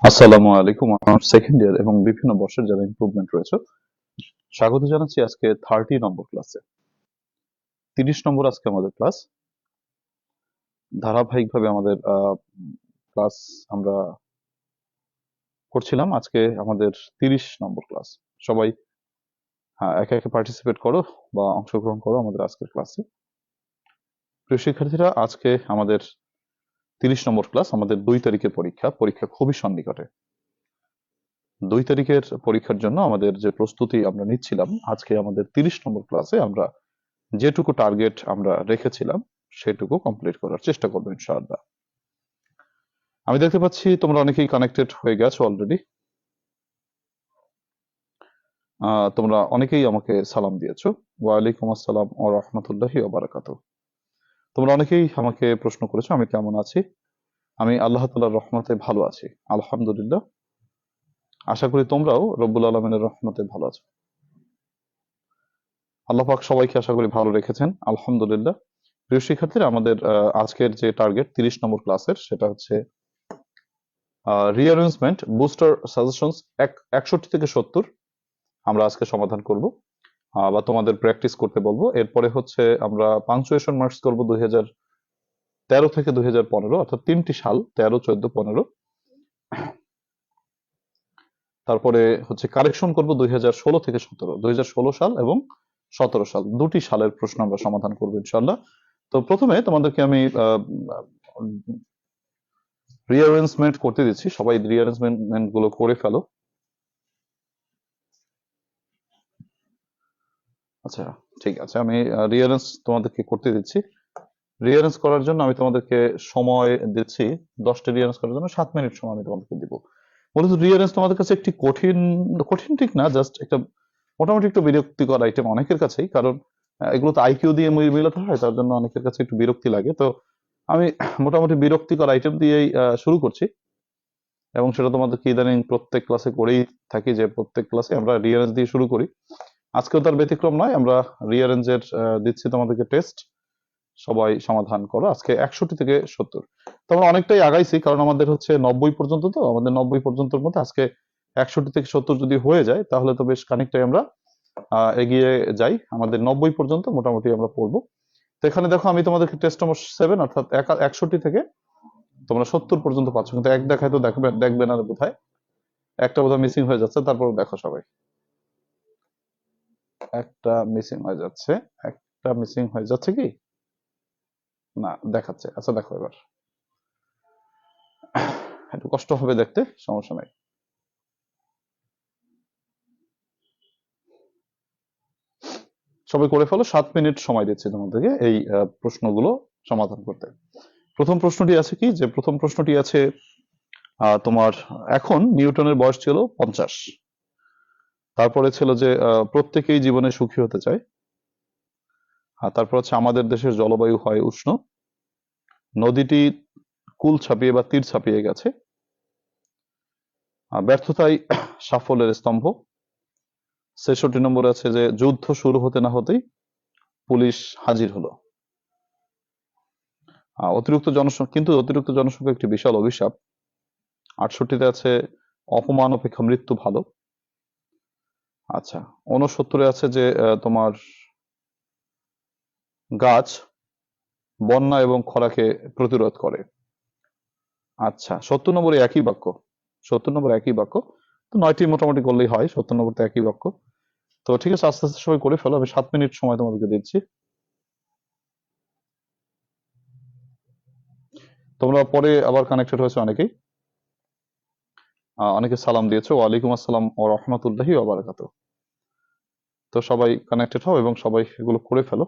আসসালামু আলাইকুম। আমার সেকেন্ড ইয়ার এবং বিভিন্ন বর্ষের যারা ইমপ্রুভমেন্ট রয়েছে, স্বাগত জানাচ্ছি আজকে 30 নম্বর ক্লাসে। 30 নম্বর আজকে আমাদের ক্লাস। ধারাবাহিকভাবে আমাদের ক্লাস আমরা করছিলাম। আজকে আমাদের 30 নম্বর ক্লাস। সবাই একে একে পার্টিসিপেট করো বা অংশগ্রহণ করো আমাদের আজকের ক্লাসে। প্রিয় শিক্ষার্থীরা, আজকে আমাদের 30 নম্বর ক্লাস। আমাদের 2 তারিখের পরীক্ষা খুবই সন্নিকটে। 2 তারিখের পরীক্ষার জন্য আমাদের যে প্রস্তুতি আমরা নিচ্ছিলাম, আজকে আমাদের 30 নম্বর ক্লাসে আমরা যেটুকু টার্গেট আমরা রেখেছিলাম সেটুকু কমপ্লিট করার চেষ্টা করবো ইনশাআল্লাহ। আমি দেখতে পাচ্ছি তোমরা অনেকেই কানেক্টেড হয়ে গেছো অলরেডি। তোমরা অনেকেই আমাকে সালাম দিয়েছো। ওয়ালাইকুম আসসালাম ওয়া রাহমাতুল্লাহি ওয়া বারাকাতুহু। তোমরা অনেকেই আমাকে প্রশ্ন করেছো আমি কেমন আছি। আমি আল্লাহ তাআলার রহমতে ভালো আছি, আলহামদুলিল্লাহ। আশা করি তোমরাও রব্বুল আলামিনের রহমতে ভালো আছো। আল্লাহ পাক সবাইকে আশা করি ভালো রেখেছেন, আলহামদুলিল্লাহ। প্রিয় শিক্ষার্থীরা, আমাদের আজকের যে টার্গেট 30 নম্বর ক্লাসের, সেটা হচ্ছে রিঅ্যারেঞ্জমেন্ট বুস্টার সাজেশনস 61 থেকে 70 আমরা আজকে সমাধান করব বা তোমাদের প্র্যাকটিস করতে বলবো। এরপরে হচ্ছে আমরা পাংচুয়েশন মার্কস করব 2013 থেকে 2015, অর্থাৎ 3টি সাল 13, 14, 15। তারপরে হচ্ছে কারেকশন করব 2016 থেকে 17, 2016 সাল এবং 17 সাল, দুটি সালের প্রশ্ন আমরা সমাধান করবো ইনশাল্লাহ। তো প্রথমে তোমাদেরকে আমি রিঅ্যারেঞ্জমেন্ট করতে দিচ্ছি, সবাই রিঅ্যারেঞ্জমেন্ট গুলো করে ফেলো। আচ্ছা, ঠিক আছে, আমি রিঅ্যারেঞ্জ তোমাদেরকে করতে দিচ্ছি। রিঅ্যারেঞ্জ করার জন্য আমি তোমাদেরকে সময় দিচ্ছি। 10টা রিঅ্যারেঞ্জ করার জন্য 7 মিনিট সময় আমি তোমাদেরকে দিব। মূলত রিঅ্যারেঞ্জ তোমাদের কাছে একটি কঠিন কঠিন ঠিক না, জাস্ট একটা মোটামুটি একটু বিরক্তিকর আইটেম অনেকের কাছেই, কারণ এগুলো তো আইকিউ দিয়ে মিলাতে হয়, তার জন্য অনেকের কাছে একটু বিরক্তি লাগে। তো আমি মোটামুটি বিরক্তিকর আইটেম দিয়েই শুরু করছি, এবং সেটা তোমাদেরকে ইদানিং প্রত্যেক ক্লাসে করেই থাকি, যে প্রত্যেক ক্লাসে আমরা রিঅ্যারেঞ্জ দিয়ে শুরু করি। আজকেও তার ব্যতিক্রম নয়, আমরা রিঅ্যারেঞ্জের দিচ্ছি তোমাদেরকে টেস্ট। সবাই সমাধান করো আজকে 61 থেকে 70। তো আমরা অনেকটাই আগাইছি, কারণ আমাদের হচ্ছে 90 পর্যন্ত, তো আমাদের 90 পর্যন্তর মধ্যে আজকে 61 থেকে 70 যদি হয়ে যায় তাহলে তো বেশ খানিকটাই আমরা এগিয়ে যাই। আমাদের 90 পর্যন্ত মোটামুটি আমরা পড়বো। তো এখানে দেখো, আমি তোমাদেরকে টেস্ট নম্বর 7 অর্থাৎ 61 থেকে তোমরা 70 পর্যন্ত পাচ্ছ, কিন্তু এক দেখায় তো দেখবে না কোথায় একটা বোধহয় মিসিং হয়ে যাচ্ছে। তারপর দেখো সবাই, একটা মিসিং হয়ে যাচ্ছে, একটা মিসিং হয়ে যাচ্ছে কি না দেখাচ্ছে। আচ্ছা দেখো, এবার একটু কষ্ট হবে দেখতে, সমস্যা নাই। সবাই করে ফেলো, 7 মিনিট সময় দিচ্ছি তোমাদেরকে এই প্রশ্নগুলো সমাধান করতে। প্রথম প্রশ্নটি আছে কি, যে প্রথম প্রশ্নটি আছে তোমার, এখন নিউটনের বয়স ছিল 50। তারপরে ছিল যে প্রত্যেকেই জীবনে সুখী হতে চায়। আর তারপর হচ্ছে আমাদের দেশের জলবায়ু হয় উষ্ণ। নদীটি কুল ছাপিয়ে বা তীর ছাপিয়ে গেছে। ব্যর্থতাই সাফল্যের স্তম্ভ। 66 নম্বরে আছে যে যুদ্ধ শুরু হতে না হতেই পুলিশ হাজির হলো। অতিরিক্ত জনসংখ্যা একটি বিশাল অভিশাপ। 68তে আছে অপমান অপেক্ষা মৃত্যু ভালো। আচ্ছা, 69-এ আছে যে তোমার গাছ বন্যা এবং খরাকে প্রতিরোধ করে। আচ্ছা, 70 নম্বরে একই বাক্য। 70 নম্বর একই বাক্য। তো 9টি মোটামুটি করলেই হয়, 70 নম্বর তো একই বাক্য। তো ঠিক আছে, আস্তে আস্তে সবাই করে ফেলো, আমি 7 মিনিট সময় তোমাদেরকে দিচ্ছি। তোমরা পরে আবার কানেক্টেড হয়েছে অনেকেই, অনেকে সালাম দিয়েছো। ওয়ালাইকুম আসসালাম ওয়া রাহমাতুল্লাহি ওয়া বারাকাতুহু। তো সবাই কানেক্টেড হও এবং সবাই এগুলো করে ফেলো।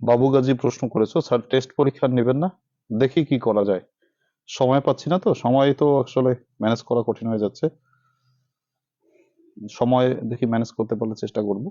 বাবু গাজী প্রশ্ন করেছো, স্যার টেস্ট পরীক্ষা নেবেন না? দেখি কি করা যায়, সময় পাচ্ছি না, তো সময় তো আসলে ম্যানেজ করা কঠিন হয়ে যাচ্ছে। সময় দেখি ম্যানেজ করতে পারলে চেষ্টা করব।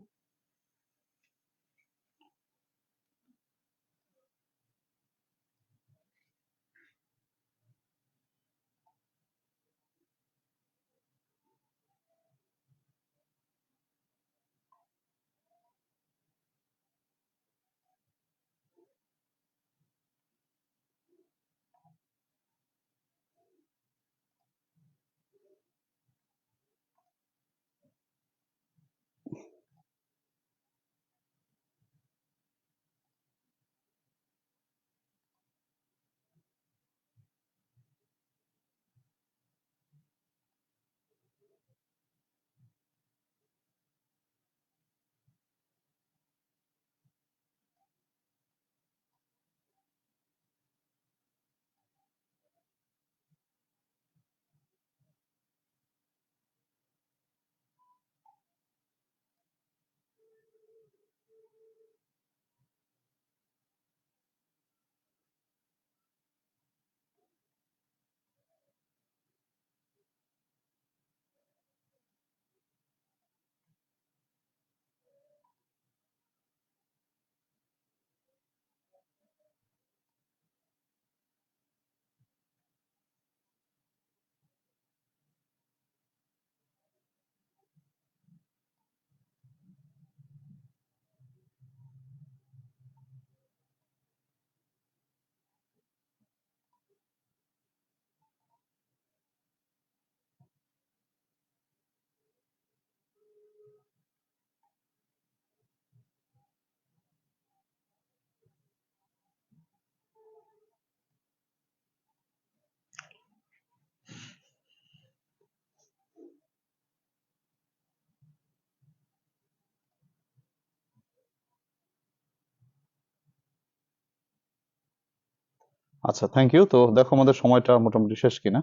আচ্ছা, থ্যাংক ইউ। তো দেখো আমাদের সময়টা মোটামুটি শেষ কিনা।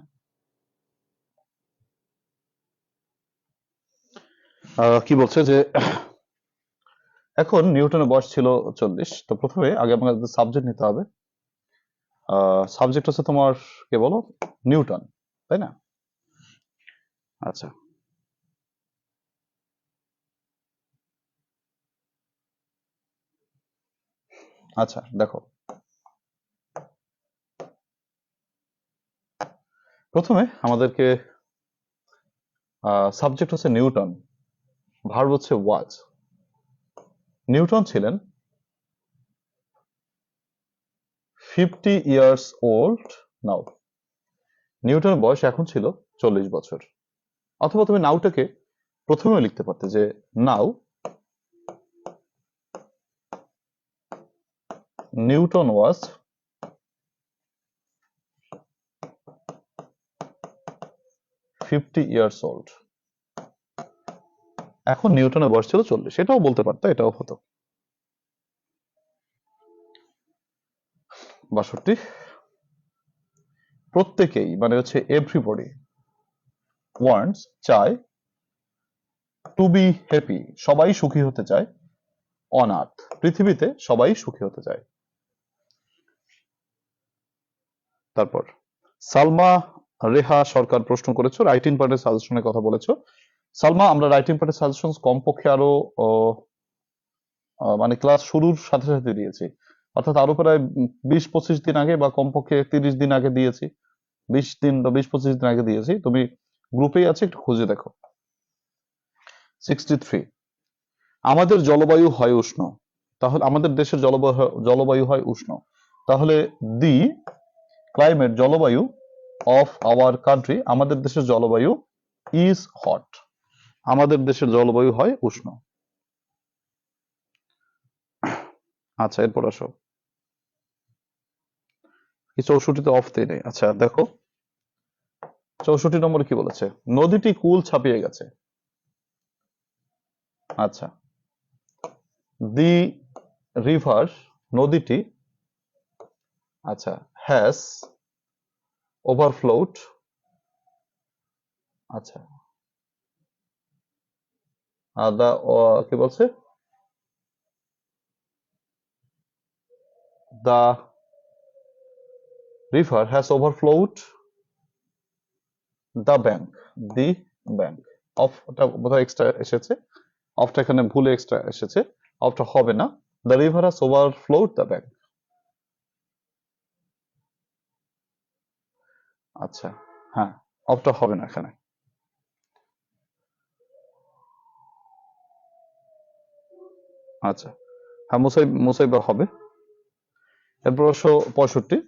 কি বলছে যে এখন নিউটনের বয়স ছিল 40। তো প্রথমে আগে আমাদের সাবজেক্ট নিতে হবে। সাবজেক্ট হচ্ছে তোমার, কে বলো, নিউটন, তাই না? আচ্ছা আচ্ছা, দেখো প্রথমে আমাদেরকে সাবজেক্ট হচ্ছে নিউটন, ভার্ব হচ্ছে ওয়াজ। নিউটন ছিলেন 50 ইয়ার্স ওল্ড নাও। নিউটনের বয়স এখন ছিল 40 বছর। অথবা তুমি নাউটাকে প্রথমে লিখতে পারতে যে নাও নিউটন ওয়াজ 50 ইয়ার্স ওল্ড। এখন নিউটনের বয়স ছিল 40, এটাও বলতে পারতো, এটাও হতো। 62, প্রত্যেকেই মানে হচ্ছে এভরিবডি ওয়ান্টস, চায়, টু বি হ্যাপি, সবাই সুখী হতে চায়, অন আর্থ, পৃথিবীতে সবাই সুখী হতে চায়। তারপর সালমা রেহা সরকার প্রশ্ন করেছো, রাইটিং পার্টের সাজেশনের কথা বলেছো। সালমা, আমরা রাইটিং পার্টের সাজেশন কমপক্ষে আরো মানে ক্লাস শুরুর সাথে সাথে দিয়েছি, অর্থাৎ আরো প্রায় 20-25 দিন আগে, বা কমপক্ষে 30 দিন আগে দিয়েছি। 20 দিন বা 20-25 দিন আগে দিয়েছি, তুমি গ্রুপেই আছে, একটু খুঁজে দেখো। 63, আমাদের জলবায়ু হয় উষ্ণ। তাহলে আমাদের দেশের জলবায়ু হয় উষ্ণ। তাহলে দি ক্লাইমেট, জলবায়ু, অফ আওয়ার কান্ট্রি, আমাদের দেশের জলবায়ু, ইজ হট, আমাদের দেশের জলবায়ু হয় উষ্ণ। আচ্ছা, এরপর আসো। কি 64তে অফ দেয় নেই? আচ্ছা দেখো 64 নম্বরে কি বলেছে, নদীটি কুল ছাপিয়ে গেছে। আচ্ছা, দি রিভার, নদীটি, আচ্ছা, হ্যাজ ওভারফ্লোড, আচ্ছা, দা, কি বলছে, the river has overflowed the bank, the bank. অফটা বোধহয় এক্সট্রা এসেছে, অফটা এখানে ভুলে এক্সট্রা এসেছে, অফটা হবে না। The river has overflowed the bank. আচ্ছা, হ্যাঁ, অফটা হবে না এখানে। আচ্ছা, হ্যাঁ, মুসাইবা হবে। এরপর 65,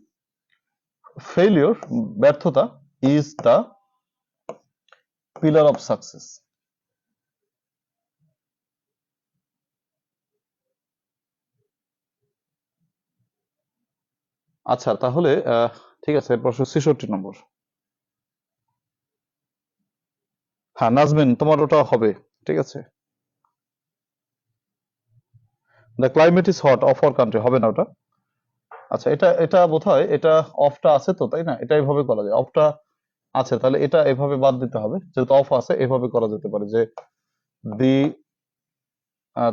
ফেইলিওর ব্যর্থতা is the pillar of success. আচ্ছা, তাহলে ঠিক আছে, এরপর 66 নম্বর। হ্যাঁ, নাজমিন, তোমার ওটা হবে, ঠিক আছে। The climate is hot of our country, হবে না ওটা। আচ্ছা, এটা এটা বোধহয় এটা অফটা আছে তো, তাই না? এটা এভাবে করা যায়, অফটা আছে, তাহলে এটা এভাবে বাদ দিতে হবে, যেহেতু অফ আছে এভাবে করা যেতে পারে যে দি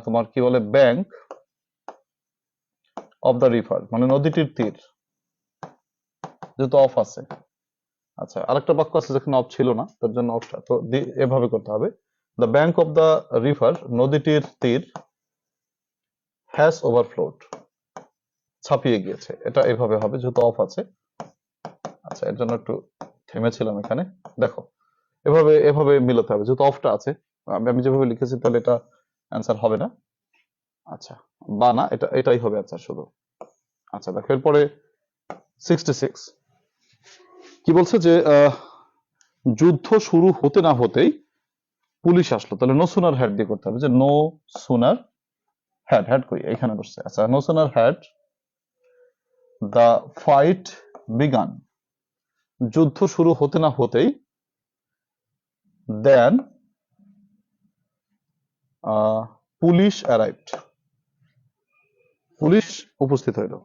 তোমার কি বলে ব্যাংক অফ দ্য রিভার, মানে নদীটির তীর, যেহেতু অফ আছে। আচ্ছা, আরেকটা বাক্য আছে যেখানে অফ ছিল না, তার জন্য অফটা তো এভাবে করতে হবে, the bank of the river, নদীটির তীর, হ্যাজ ওভারফ্লোড, ছাপিয়ে গিয়েছে, এটা এভাবে হবে যেহেতু অফ আছে। আচ্ছা, এর জন্য একটু থেমেছিলাম এখানে। দেখো, এভাবে এভাবে মিলাতে হবে, যেহেতু অফটা আছে। আমি যেভাবে লিখেছি তাহলে এটা অ্যান্সার হবে না। আচ্ছা, বা না, এটাই হবে অ্যান্সার শুধু। আচ্ছা, দেখো এরপরে 66 কি বলছে যে যুদ্ধ শুরু হতে না হতেই পুলিশ আসলো, তাহলে নো সুনার হ্যাড দিয়ে করতে হবে, যে নো সুনার হ্যাড, হ্যাড কই এখানে বসছে। আচ্ছা, no sooner had the fight began, যুদ্ধ শুরু হতে না হতেই, দেন পুলিশ অ্যারাইভড, পুলিশ উপস্থিত হইল।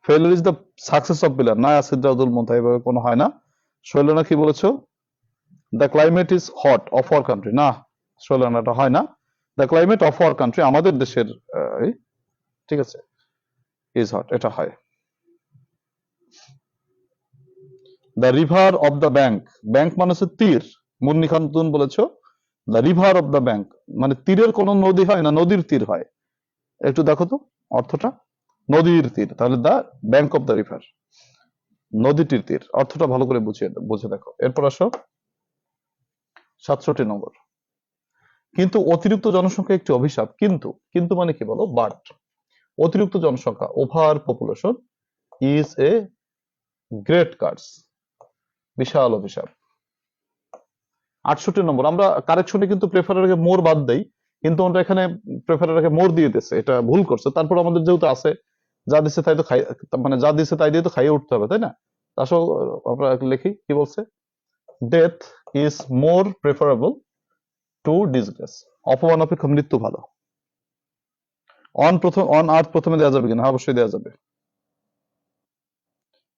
Failure is the success of pillar, না আসিদ্রাউদুল মুনতাহা, এভাবে কোনো হয় না। শৈলনা কি বলেছো? The climate is hot of our country, না শৈলনা, এটা হয় না। The climate of our country, আমাদের দেশের ঠিক আছে, ইজ হট, এটা হয়। The river of the bank, bank মানে হচ্ছে তীর, মুন্নি খাতুন বলেছো the river of the bank, মানে তীরের কোন নদী হয় না, নদীর তীর হয়। একটু দেখো তো অর্থটা, নদীর তীর, তাহলে the bank of the river, নদীটির তীর, অর্থটা ভালো করে বুঝে দেখো। এরপর আসো 67 নম্বর, কিন্তু অতিরিক্ত জনসংখ্যা একটি অভিশাপ, কিন্তু কিন্তু মানে কি বলো, বাট অতিরিক্ত জনসংখ্যা, over population, is a great curse, বিশাল অভিশাপ। 68 নম্বর, আমরা কারেকশনে কিন্তু প্রেফারের আগে মোর বাদ দেই, কিন্তু আমরা এখানে প্রেফারের আগে মোর দিয়ে দিচ্ছে, এটা ভুল করছে। তারপর আমাদের যেহেতু আছে, যা দিচ্ছে তাই তো খাই, মানে যা দিচ্ছে তাই দিয়ে তো খাইয়ে উঠতে হবে, তাই না? আসলে আমরা লিখি কি বলছে, death is more preferable two disgrace, অপমান অপেক্ষা মৃত্যু ভালো। অন আর্থ প্রথমে দেওয়া যাবে কিনা? অবশ্যই দেওয়া যাবে।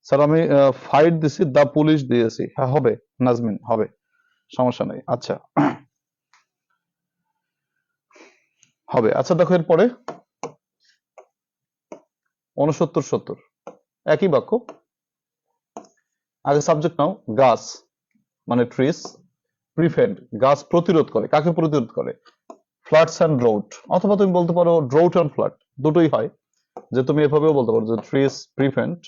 স্যার আমি ফাইট দিছি, দা পুলিশ দিয়েছি, হ্যাঁ হবে নাজমিন, হবে, সমস্যা নেই। আচ্ছা, হবে। আচ্ছা, দেখো এরপরে 69 70, একই বাক্য, আগে সাবজেক্ট নাও, গাছ মানে ট্রিস, প্রিভেন্ট গাছ প্রতিরোধ করে, কাকে প্রতিরোধ করে? ফ্লাডস অ্যান্ড ড্রৌট, অথবা তুমি বলতে পারো ড্রৌট অ্যান্ড ফ্লাড, দুটোই হয়, যে তুমি এভাবেও বলতে পারো যে ট্রিস প্রিভেন্ট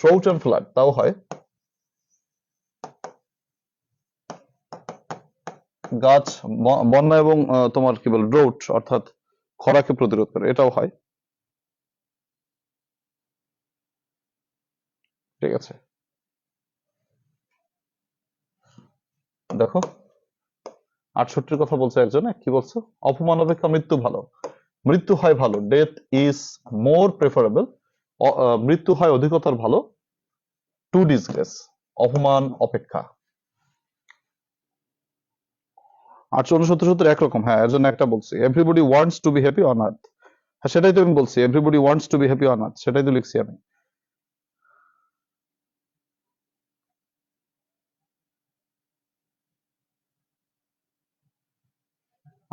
ড্রৌট অ্যান্ড ফ্লাড, তাও হয়। গাছ বন্যা এবং তোমার কি বল ড্রৌট অর্থাৎ খরাকে প্রতিরোধ করে, এটাও হয়, ঠিক আছে। দেখো 68 কথা বলছে একজনে, কি বলছো? অপমান অপেক্ষা মৃত্যু ভালো, মৃত্যু হয় ভালো, ডেথ ইজ মোর প্রেফারেবল, মৃত্যু হয় অধিকতর ভালো, টু ডিসগ্রেস, অপমান অপেক্ষা। 68 একরকম, হ্যাঁ, এর জন্য একটা বলছি, everybody wants to be happy on earth, হ্যাঁ সেটাই তো আমি বলছি, everybody wants to be happy on earth, সেটাই তো লিখছি আমি।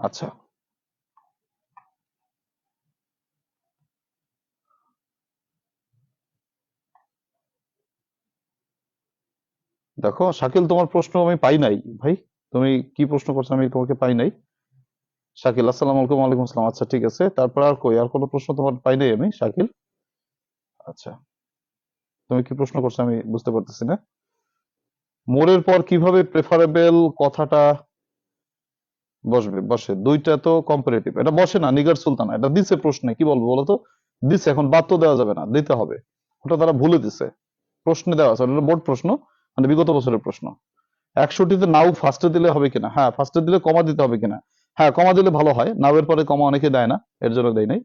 আচ্ছা, দেখো শাকিল, তোমার প্রশ্ন আমি পাই নাই ভাই। তুমি কি প্রশ্ন করছো আমি তোমাকে পাই নাই। শাকিল, আসসালামু আলাইকুম। ওয়ালাইকুম আসসালাম। আচ্ছা ঠিক আছে, তারপর আর কই, আর কোনো প্রশ্ন তোমার পাই নাই আমি শাকিল। আচ্ছা, তুমি কি প্রশ্ন করছো আমি বুঝতে পারতেছি না। মোরের পর কিভাবে প্রেফারেবল কথাটা বসে? দুইটা তো কম্পারেটিভ, এটা বসে না। নিগার সুলতানা এটা দিছে প্রশ্নে, কি বলবো বলো তো? দিছে, এখন বাদ তো দেওয়া যাবে না, দিতে হবে। ওটা তারা ভুলে দিছে, প্রশ্নে দেওয়া আছে, ওটা বোর্ড প্রশ্ন, মানে বিগত বছরের প্রশ্ন। 61তে নাও ফার্স্টে দিলে হবে কিনা? হ্যাঁ, ফার্স্টে দিলে কমা দিতে হবে কিনা? হ্যাঁ, কমা দিলে ভালো হয়, নাও এর পরে কমা অনেকে দেয় না, এর জন্য দেয় নাই।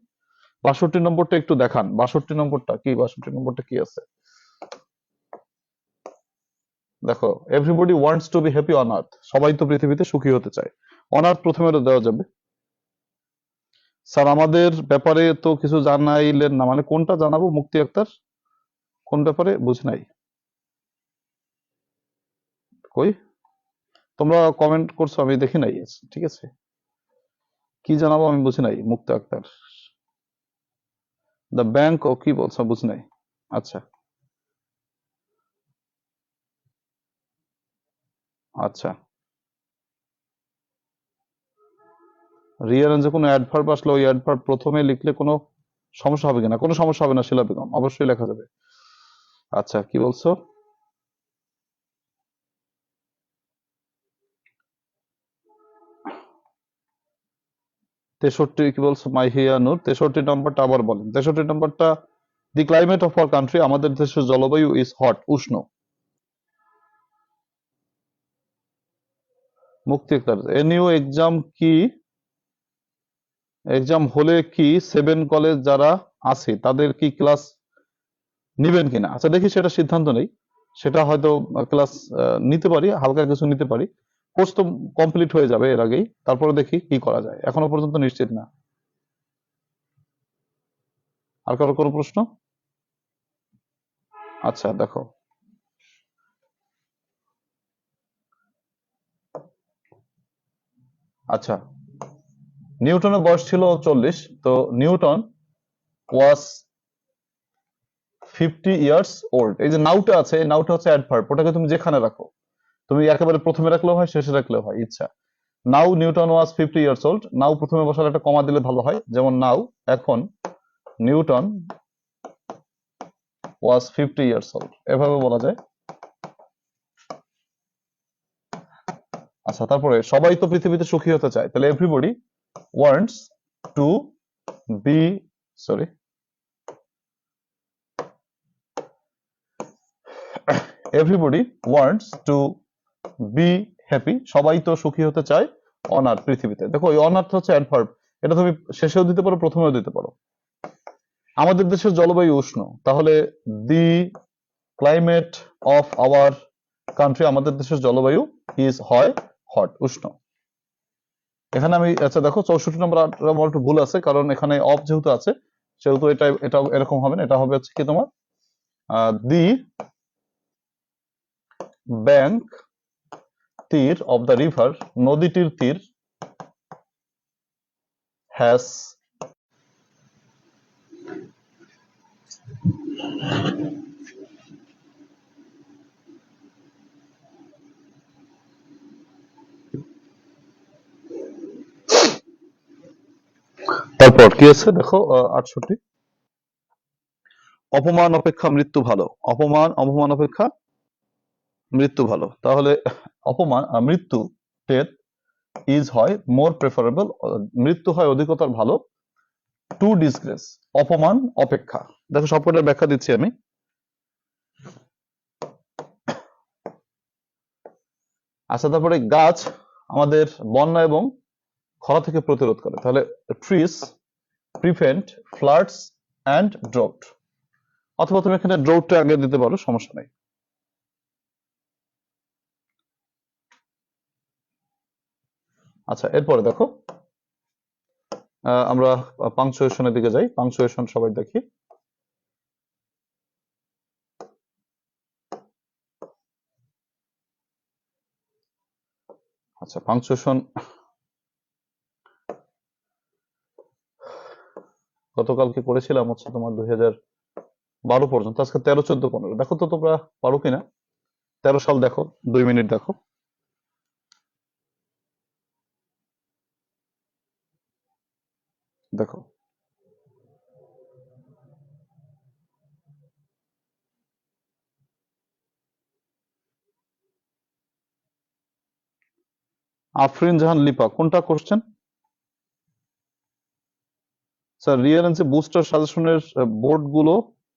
62 নম্বরটা একটু দেখান, 62 নম্বরটা কি? 62 নম্বরটা কি আছে দেখো। Everybody wants to be happy on earth, সবাই তো পৃথিবীতে সুখী হতে চায়। অন আর্থ প্রথমে দেওয়া যাবে। স্যার আমাদের ব্যাপারে তো কিছু জানাইলেন না, মানে কোনটা জানাবো মুক্তি আক্তার? কোন ব্যাপারে বুঝি নাই, কই? তোমরা কমেন্ট করছো আমি দেখি নাই, ঠিক আছে। কি জানাবো আমি বুঝি নাই মুক্তি আক্তার। দ্য ব্যাংক ও কি বলছো বুঝি নাই। আচ্ছা আচ্ছা, রিয়ারেঞ্জে কোনো অ্যাডভার্ব আসলে ওই অ্যাডভার্ব প্রথমে লিখলে কোনো সমস্যা হবে কিনা? কোনো সমস্যা হবে না শিলা বেগম, অবশ্যই লেখা যাবে। আচ্ছা, কি বলছো? 63 কি বলছো মাইহিয়া নূর? 63 নম্বরটা আবার বলেন। 63 নম্বরটা, দি ক্লাইমেট অফ আওয়ার কান্ট্রি, আমাদের দেশের জলবায়ু ইজ হট, উষ্ণ। মুক্তি আক্তার, এনইউ এক্সাম কি? এক্সাম হলে কি 7 কলেজ যারা আছে তাদের কি ক্লাস নিবেন কিনা? আচ্ছা দেখি, সেটা সিদ্ধান্ত নেই। সেটা হয়তো ক্লাস নিতে পারি, হালকা কিছু নিতে পারি। কোর্স তো কমপ্লিট হয়ে যাবে এর আগেই, তারপরে দেখি কি করা যায়, এখনো পর্যন্ত নিশ্চিত না। আর কারো কোনো প্রশ্ন? আচ্ছা দেখো, আচ্ছা, নিউটনের বয়স ছিল 40, তো নিউটন ওয়াজ 50 ইয়ার্স ওল্ড। এই যে নাউটা আছে, এই নাউটা হচ্ছে অ্যাডভার্ব, ওটাকে তুমি যেখানে রাখো, তুমি একেবারে প্রথমে রাখলেও হয়, শেষে রাখলেও হয়, ইচ্ছা। নাও নিউটন ওয়াজ 50 ইয়ার্স ওল্ড, নাও প্রথমে বসালে একটা কমা দিলে ভালো হয়, যেমন নাও, এখন, নিউটন ওয়াজ 50 ইয়ার্স ওল্ড, এভাবে বলা যায়। আচ্ছা, তারপরে সবাই তো পৃথিবীতে সুখী হতে চায়, তাহলে everybody wants to be, sorry, everybody wants to be happy, সবাই তো সুখী হতে চায় অন আর্থ, পৃথিবীতে। দেখো এই অন আর্থ হচ্ছে অ্যাডভার্ব, এটা তুমি শেষেও দিতে পারো, প্রথমেও দিতে পারো। আমাদের দেশের জলবায়ু উষ্ণ, তাহলে দি ক্লাইমেট অফ আওয়ার কান্ট্রি, আমাদের দেশের জলবায়ু ইজ হয় হট, উষ্ণ। এখানে আমি, আচ্ছা দেখো 64 নম্বর আমার একটু ভুল আছে, কারণ এখানে অফ যেহেতু আছে, সেহেতু এটা এরকম হবে না, এটা হবে হচ্ছে কি তোমার দি ব্যাংক তীর অফ দ্য রিভার, নদীটির তীর, হ্যাজ, তারপর কি আছে দেখো 68, অপমান অপেক্ষা মৃত্যু ভালো, অপমান অপেক্ষা মৃত্যু ভালো, তাহলে অপমান, মৃত্যু, ডেথ, ইজ হয় মোর প্রেফারেবল, মৃত্যু হয় অধিকতর ভালো, টু ডিসগ্রেস, অপমান অপেক্ষা। দেখো সবকটার ব্যাখ্যা দিচ্ছি আমি। আচ্ছা, তারপরে গাছ আমাদের বন্যা এবং খরা থেকে প্রতিরোধ করে, তাহলে trees prevent floods and drought, অথবা তুমি এখানে ড্রোটটা আগে দিতে পারো, সমস্যা নেই। আচ্ছা, এরপরে দেখো আমরা পাংচুয়েশনের দিকে যাই, পাংচুয়েশন সবাই দেখি। আচ্ছা, পাংচুয়েশন গতকালকে করেছিলাম হচ্ছে তোমার 2012 পর্যন্ত, আজকে 13, 14, 15, দেখো তো তোমরা পারো কিনা। 13 সাল দেখো, 2 মিনিট দেখো। দেখো আফরিন জাহান লিপা, কোনটা কোশ্চেন? স্যার রিয়ারেন্সে বুস্টার সাজেশনের বোর্ড গুলো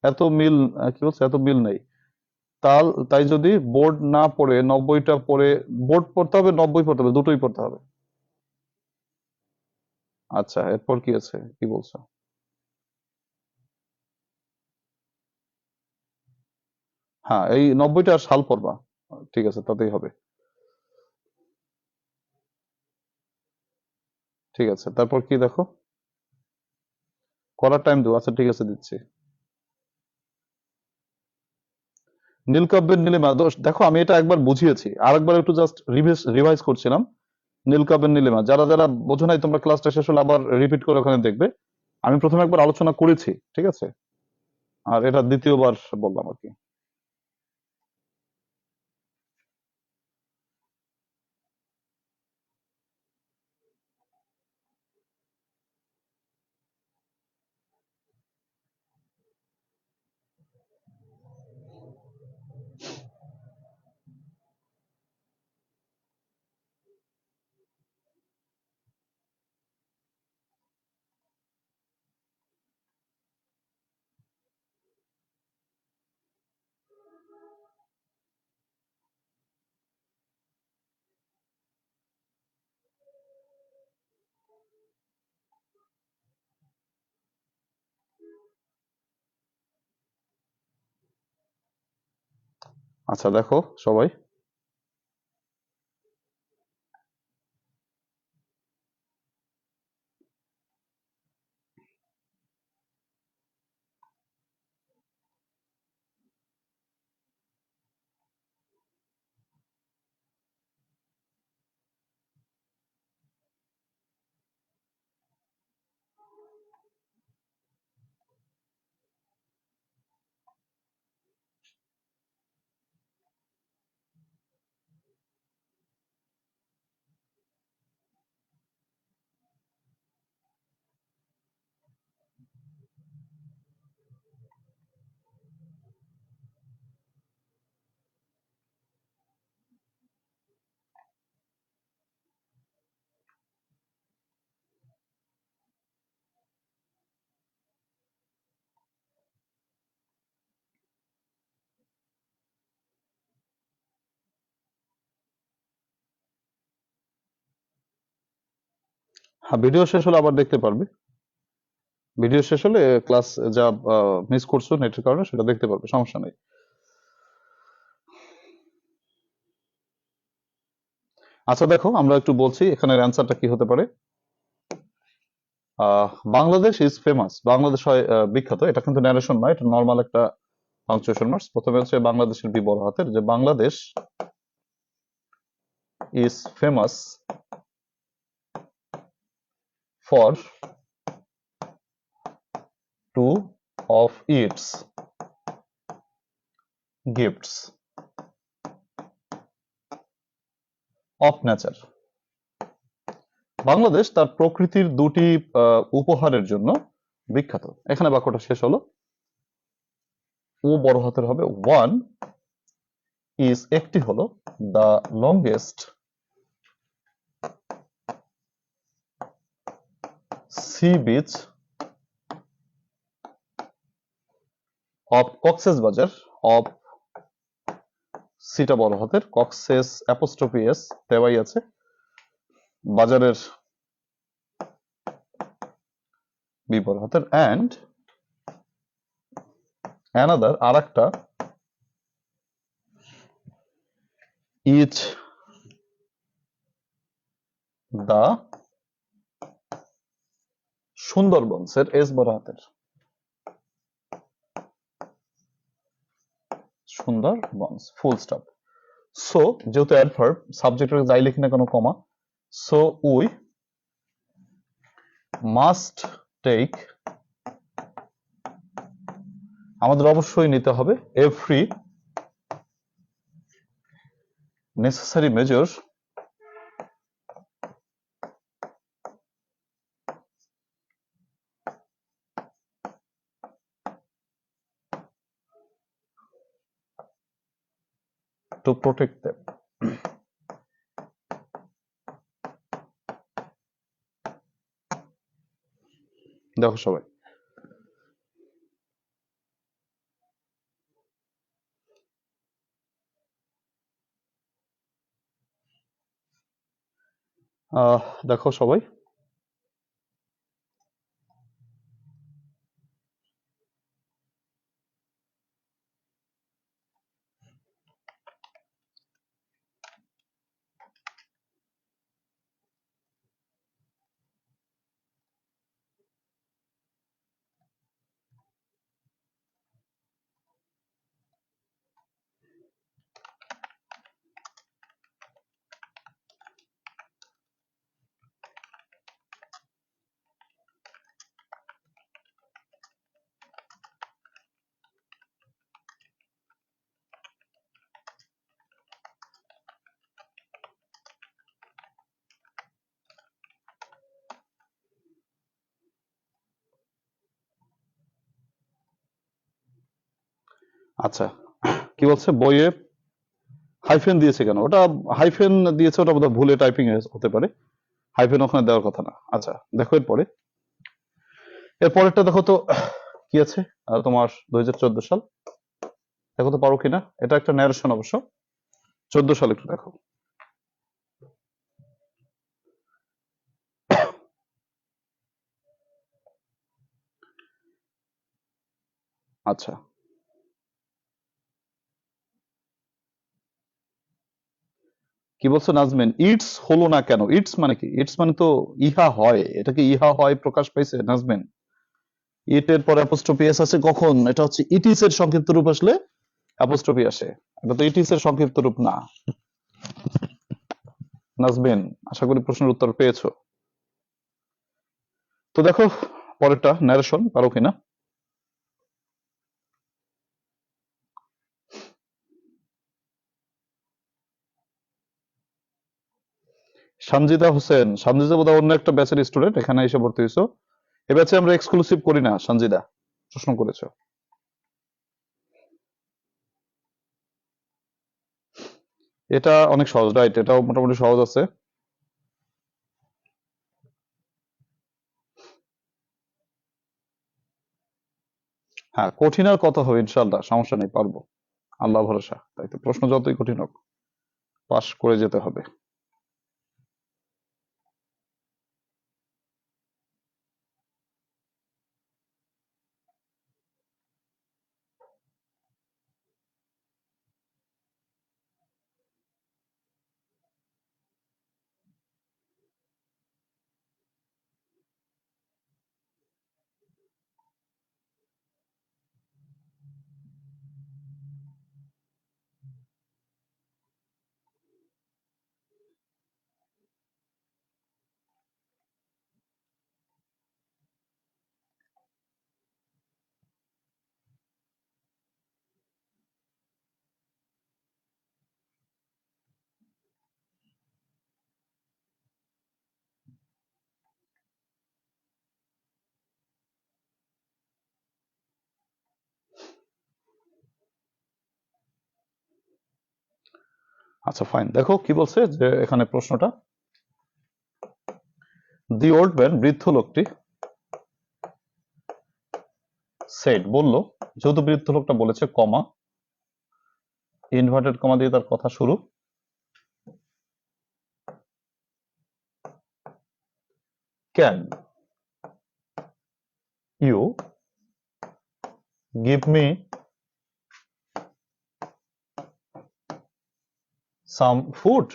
এত মিল, কি বলছে, এত মিল নেই। তাই যদি বোর্ড না পড়ে 90টা পড়ে, বোর্ড পড়তে হবে 90 পড়তে হবে, দুটোই পড়তে হবে। আচ্ছা, এরপর কি আছে, কি বলছো? হ্যাঁ, এই 90টা সাল পড়বা। ঠিক আছে, তাতেই হবে। ঠিক আছে, তারপর কি দেখো? করার টাইম দেবো, আচ্ছা ঠিক আছে, দিচ্ছি। নীলকাব্যের নীলিমা দোষ, দেখো আমি এটা একবার বুঝিয়েছি, আরেকবার একটু জাস্ট রিভাইজ করছিলাম। নীলকাব্যের নীলিমা, যারা যারা বোঝো নাই তোমরা ক্লাসটা শেষ হলে আবার রিপিট করে ওখানে দেখবে। আমি প্রথমে একবার আলোচনা করেছি, ঠিক আছে, আর এটা দ্বিতীয়বার বললাম আর কি। আচ্ছা দেখো সবাই, হ্যাঁ ভিডিও শেষ হলে আবার দেখতে পারবে। ভিডিও শেষ হলে ক্লাস যা মিস করছো নেটের কারণে সেটা দেখতে পারবে, সমস্যা নেই। আচ্ছা দেখো, আমরা একটু বলছি এখানের অ্যান্সারটা কি হতে পারে। বাংলাদেশ ইজ ফেমাস, বাংলাদেশ হয় বিখ্যাত, এটা কিন্তু ন্যারেশন নয়, এটা নর্মাল একটা পাংচুয়েশন মার্কস। প্রথমে হচ্ছে বাংলাদেশের বি বড় হাতের, যে Bangladesh is famous for two of its gifts of nature. Bangladesh তার প্রকৃতির দুটি উপহারের জন্য বিখ্যাত। এখানে বাক্যটা শেষ হলো, ও বড় হাতের হবে। ওয়ান ইজ, একটি হলো, the longest sea beach of Cox's বাজার, অফ সিটা বড় হাতের, কক্সেস অ্যাপোস্ট্রফি এস দেওয়াই আছে, বাজারের বি বড় হাতের, অ্যান্ড অ্যানাদার আর একটা, ইজ দা সুন্দরবনসের এস বড় হাতের, সুন্দরবনস ফুল স্টপ। সো যেহেতু অ্যাডভার্ব, সাবজেক্টের যাই লিখি না কোনো কমা, সো উই মাস্ট টেক, আমাদের অবশ্যই নিতে হবে, every necessary measure to protect them. দেখো সবাই, দেখো সবাই, আচ্ছা কি বলছে বইয়ে হাইফেন দিয়েছে কেন? ওটা হাইফেন দিয়েছে, ওটা বোধহয় ভুলে টাইপিং হতে পারে, হাইফেন ওখানে দেওয়ার কথা না। আচ্ছা দেখো এরপরে, এরপরেরটা দেখো তো কি আছে, তোমার 2014 সাল, দেখো তো পারো কিনা। এটা একটা ন্যারেশন অবশ্য, 14 সাল একটু দেখো। আচ্ছা কি বলছো নাজমিন, ইটস হলো না কেন? ইটস মানে কি? ইটস মানে তো ইহা হয়, এটা কি ইহা হয় প্রকাশ পাইছে নাজমিন? ইট এর পরে অ্যাপোস্ট্রোফি এস আছে কখন? এটা হচ্ছে ইটিস এর সংক্ষিপ্ত রূপ আসলে অ্যাপোস্ট্রোফি আসে, এটা তো ইটিস এর সংক্ষিপ্ত রূপ না। নাজমিন আশা করি প্রশ্নের উত্তর পেয়েছো। তো দেখো পরেরটা ন্যারেশন, পারো কিনা। সানজিদা হোসেন, সানজিদা বোধহয় অন্য একটা ব্যাচের স্টুডেন্ট, এখানে এসে ভর্তি হয়েছো। এ ব্যাচে আমরা এক্সক্লুসিভ করি না। সানজিদা প্রশ্ন করেছো, এটা অনেক সহজ, রাইট? এটাও মোটামুটি সহজ আছে। হ্যাঁ কঠিন আর কত হবে, ইনশাল্লাহ সমস্যা নেই, পারবো, আল্লাহ ভরসা। তাই তো, প্রশ্ন যতই কঠিন হোক পাশ করে যেতে হবে। আচ্ছা ফাইন, দেখো কি বলছে যে এখানে প্রশ্নটা, দি ওল্ড ম্যান, বৃদ্ধ লোকটি, সেড বলল, যেহেতু বৃদ্ধ লোকটা বলেছে কমা, ইনভার্টেড কমা দিয়ে তার কথা শুরু, can you give me some food?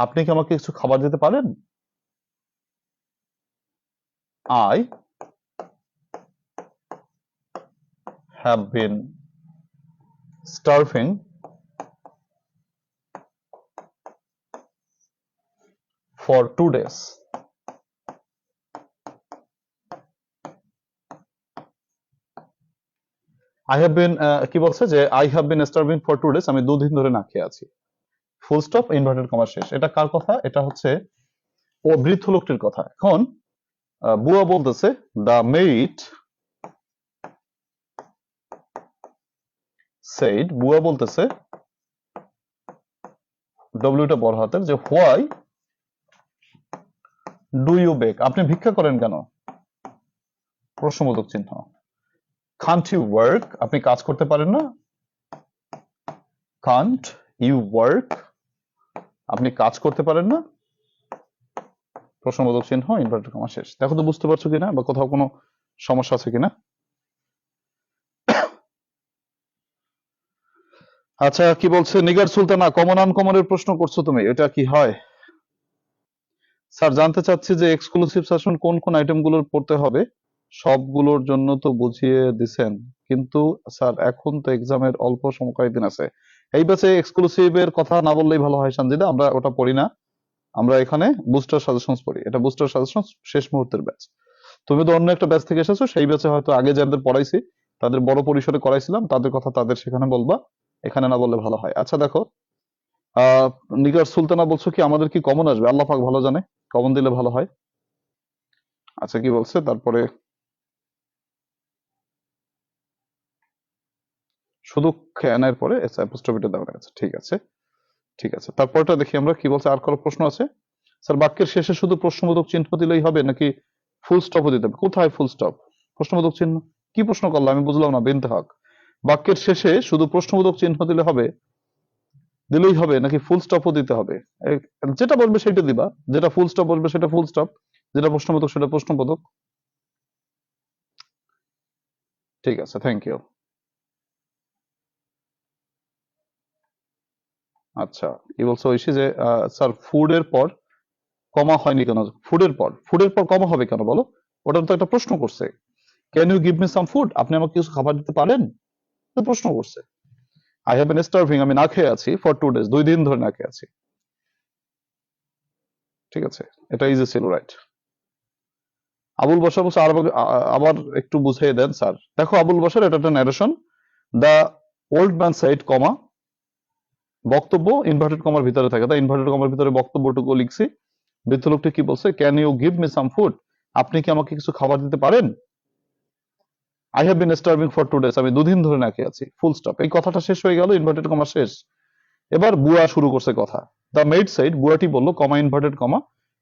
আপনি কি আমাকে কিছু খাবার দিতে পারেন? I have been starving for 2 days. I have been কি বলছে যে I have been starving for 2 days, আমি 2 দিন ধরে না খেয়ে আছি। ফুল স্টপ, ইনভার্টেড কমা শেষ। এটা কার কথা? এটা হচ্ছে ও বৃদ্ধ লোকটির কথা। এখন বুয়া বলতেছে দ্য মেইড সেইড, বুয়া বলতেছে ডব্লিউটা বড় হাতের, যে হোয়াই ডু ইউ বেক, আপনি ভিক্ষা করেন কেন? প্রশ্নবোধক চিহ্ন। কান্ট ইউ ওয়ার্ক, আপনি কাজ করতে পারেন না? কান্ট ইউ ওয়ার্ক, আপনি কাজ করতে পারেন না? প্রশ্নবোধক চিহ্ন, ইনভার্টেড কমা শেষ। দেখো তো বুঝতে পারছো কিনা, বা কোথাও কোনো সমস্যা আছে কিনা। আচ্ছা, কি বলছে নিগার সুলতানা, কমন আনকমনের প্রশ্ন করছো তুমি, এটা কি হয়? স্যার জানতে চাচ্ছি যে এক্সক্লুসিভ সেশন কোন কোন আইটেমগুলোর পড়তে হবে, সবগুলোর জন্য তো বুঝিয়ে দিছেন, কিন্তু স্যার এখন তো এক্সামের অল্প সময় কয়েকদিন আছে। এই ব্যাচে এক্সক্লুসিভ এর কথা না বললেই ভালো হয় সঞ্জিদা, আমরা ওটা পড়ি না, আমরা এখানে বুস্টার সাজেশনস পড়ি। এটা বুস্টার সাজেশনস শেষ মুহূর্তের ব্যাচ। তুমি তো অন্য একটা ব্যাচ থেকে এসেছো, সেই ব্যাচে হয়তো আগে যাদের পড়াইছি তাদের বড় পরিসরে করাইছিলাম, তাদের কথা তাদের সেখানে বলবা, এখানে না বললে ভালো হয়। আচ্ছা দেখো, আহ নিগার সুলতানা বলছো কি আমাদের কি কমন আসবে? আল্লাহ পাক ভালো জানে, কমন দিলে ভালো হয়। আচ্ছা কি বলছে তারপরে, শুধু খেয়ানের পরে অ্যাপোস্ট্রফিটা দেওয়া আছে, ঠিক আছে ঠিক আছে। তারপরটা দেখি আমরা কি বলছে, আর কোনো প্রশ্ন আছে? স্যার বাক্যের শেষে শুধু প্রশ্নবোধক চিহ্ন দিলেই হবে নাকি ফুল স্টপও দিতে হবে? কোথায় ফুল স্টপ? প্রশ্নবোধক চিহ্ন কি প্রশ্ন করলো আমি বুঝলাম না বিনতে হক। বাক্যের শেষে শুধু প্রশ্নবোধক চিহ্ন দিলেই হবে নাকি ফুল স্টপও দিতে হবে? যেটা বলবে সেটা দিবা, যেটা ফুল স্টপ বলবে সেটা ফুল স্টপ, যেটা প্রশ্নবোধক সেটা প্রশ্নবোধক। ঠিক আছে, থ্যাংক ইউ। আচ্ছা কি বলছো ঐশী, যে স্যার ফুডের পর কমা হয়নি কেন? ফুডের পর কমা হবে কেন বলো? ওটা তো একটা প্রশ্ন করছে, can you give me some food, আপনি আমাকে কিছু খাবার দিতে পারেন, তো প্রশ্ন করছে। আই হ্যাভ বিন স্টার্ভিং, আমি না খেয়ে আছি ফর 2 days, 2 দিন ধরে না খেয়ে আছি। ঠিক আছে, এটা ইজি ছিল, রাইট। আবুল বশর বলছে আবার একটু বুঝিয়ে দেন স্যার। দেখো আবুল বশর, এটা একটা narration. The old man said comma, বক্তব্য ইনভার্টেড কমার ভিতরে থাকে, তাই ইনভার্টেড কমার ভিতরে বক্তব্যটুকু লিখছি। বৃদ্ধ লোকটি কি বলছে, can you give me some food, আপনি কি আমাকে কিছু খাবার দিতে পারেন? I have been starving for 2 days, আমি 2 দিন ধরে না খেয়ে আছি, ফুল স্টপ। এই কথাটা শেষ হয়ে গেল, ইনভার্টেড কমা শেষ। এবার বুয়া শুরু করছে কথা। দ্য মেড সাইড, বুয়াটি বললো, কমা ইনভার্টেড কমা,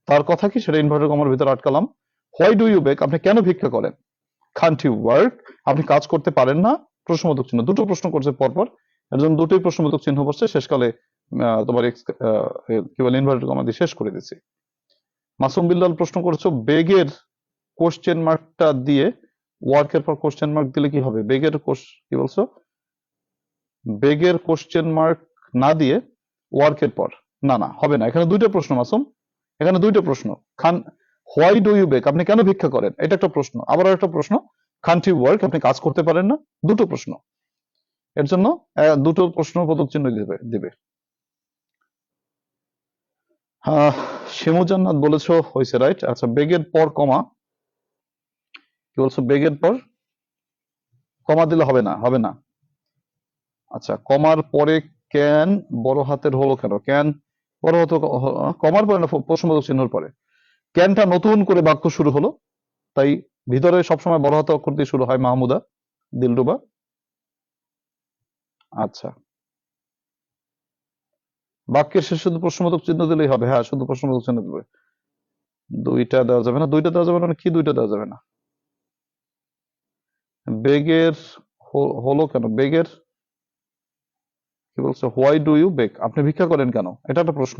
তার কথা কি সেটা ইনভার্টেড কমার ভিতরে আটকালাম। হোয়াই ডু ইউ বেক, আপনি কেন ভিক্ষা করেন? কান্ট ইউ ওয়ার্ক, আপনি কাজ করতে পারেন না? প্রশ্নবোধক চিহ্ন, দুটো প্রশ্ন করছে পরপর, এর জন্য দুটোই প্রশ্নবোধক চিহ্ন বসছে। শেষকালে তোমার কি বলে ইনভার্টেড কমা দিয়ে শেষ করে দিচ্ছি। মাসুম বিল্লাল প্রশ্ন করছো, বেগের কোশ্চেন মার্কটা দিয়ে ওয়ার্কের পর কোশ্চেন মার্ক দিলে কি হবে? কি বলছো? বেগের কোশ্চেন মার্ক না দিয়ে ওয়ার্কের পর, না না হবে না, এখানে দুইটা প্রশ্ন মাসুম, এখানে দুইটা প্রশ্ন। খান হোয়াই ডু ইউ বেক, আপনি কেন ভিক্ষা করেন, এটা একটা প্রশ্ন, আবার একটা প্রশ্ন, কান্ট ইউ ওয়ার্ক, আপনি কাজ করতে পারেন না, দুটো প্রশ্ন। এর জন্য দুটো প্রশ্নবোধক চিহ্ন দিবে। শিমু জান্নাত বলেছো হয়েছে, রাইট। আচ্ছা বেগের পর কমা, কি বলছো, বেগের পর কমা দিলে হবে না। আচ্ছা কমার পরে ক্যান বড় হাতের হলো কেন? ক্যান বড় হাত কমার পরে না প্রশ্নবোধক চিহ্নের পরে, ক্যানটা নতুন করে বাক্য শুরু হলো, তাই ভিতরে সবসময় বড় হাতে অক্ষর দিয়ে শুরু হয়। মাহমুদা দিলরুবা, আচ্ছা বাক্যের শেষে শুধু প্রশ্নবোধক চিহ্ন দিলেই হবে, হ্যাঁ শুধু প্রশ্নবোধক চিহ্ন দেবে। দুইটা দেওয়া যাবে না, দুইটা দেওয়া যাবে না, কি দুইটা দেওয়া যাবে না? বেগের হলো কেন? বেগের কি বলছে, হোয়াই ডু ইউ বেক, আপনি ভিক্ষা করেন কেন? এটা একটা প্রশ্ন,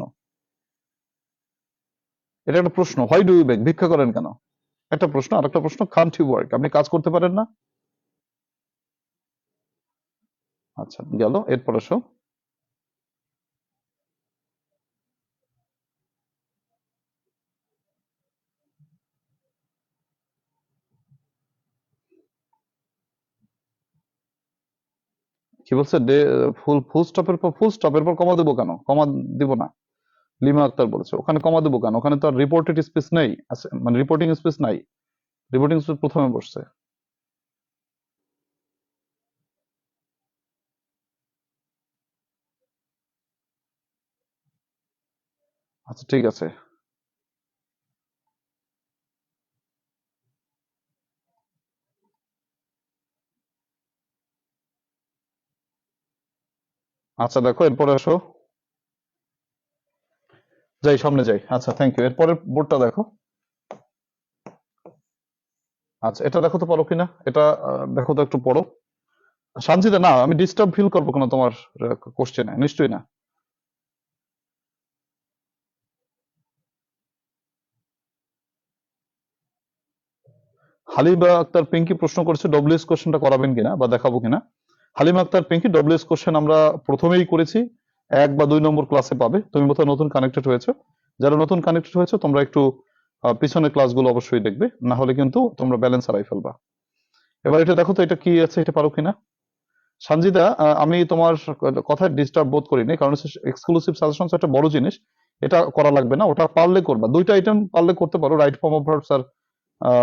এটা একটা প্রশ্ন, হোয়াই ডু ইউ বেক, ভিক্ষা করেন কেন? একটা প্রশ্ন। আর একটা প্রশ্ন, কান্ট ইউ ওয়ার্ক, আপনি কাজ করতে পারেন না? আচ্ছা গেল, এরপর আসো। কি বলছে, ফুল স্টপের পর কমা দেবো কেন? কমা দিব না। লিমা আক্তার বলেছে ওখানে কমা দেবো কেন? ওখানে তো আর রিপোর্টেড স্পেস নেই, মানে রিপোর্টিং স্পেস নাই, রিপোর্টিং স্পেস প্রথমে বসছে। আচ্ছা ঠিক আছে। আচ্ছা দেখো এরপরে আসো, যাই সামনে যাই। আচ্ছা থ্যাংক ইউ। এরপরের বোর্ডটা দেখো। আচ্ছা এটা দেখো তো পারো কিনা, এটা দেখো তো একটু পড়ো। সানজিদা না, আমি ডিস্টার্ব ফিল করবো কেন তোমার কোশ্চেনে? নিশ্চয়ই না। হালিমা আক্তার পিঙ্কি প্রশ্ন করেছে ডব্লিউএস কোশ্চেনটা করাবেন কিনা বা দেখাবো কিনা। হালিমা আক্তার পিঙ্কি, ডব্লিউএস কোশ্চেন আমরা প্রথমেই করেছি, 1 বা 2 নম্বর ক্লাসে পাবে। তুমি বোধহয় নতুন কানেক্টেড হয়েছো। যারা নতুন কানেক্টেড হয়েছে তোমরা একটু পিছনের ক্লাসগুলো অবশ্যই দেখবে, না হলে কিন্তু তোমরা ব্যালেন্স হারাই ফেলবা। এবার এটা দেখো তো, এটা কি আছে, এটা পারো কিনা। সানজিদা, আমি তোমার কথায় ডিস্টার্ব বোধ করিনি, কারণ এক্সক্লুসিভ সাজেশন একটা বড় জিনিস, এটা করা লাগবে না। ওটা পারলে করবা, 2টা আইটেম পারলে করতে পারো, রাইট ফর্ম অফ ভার্বস আর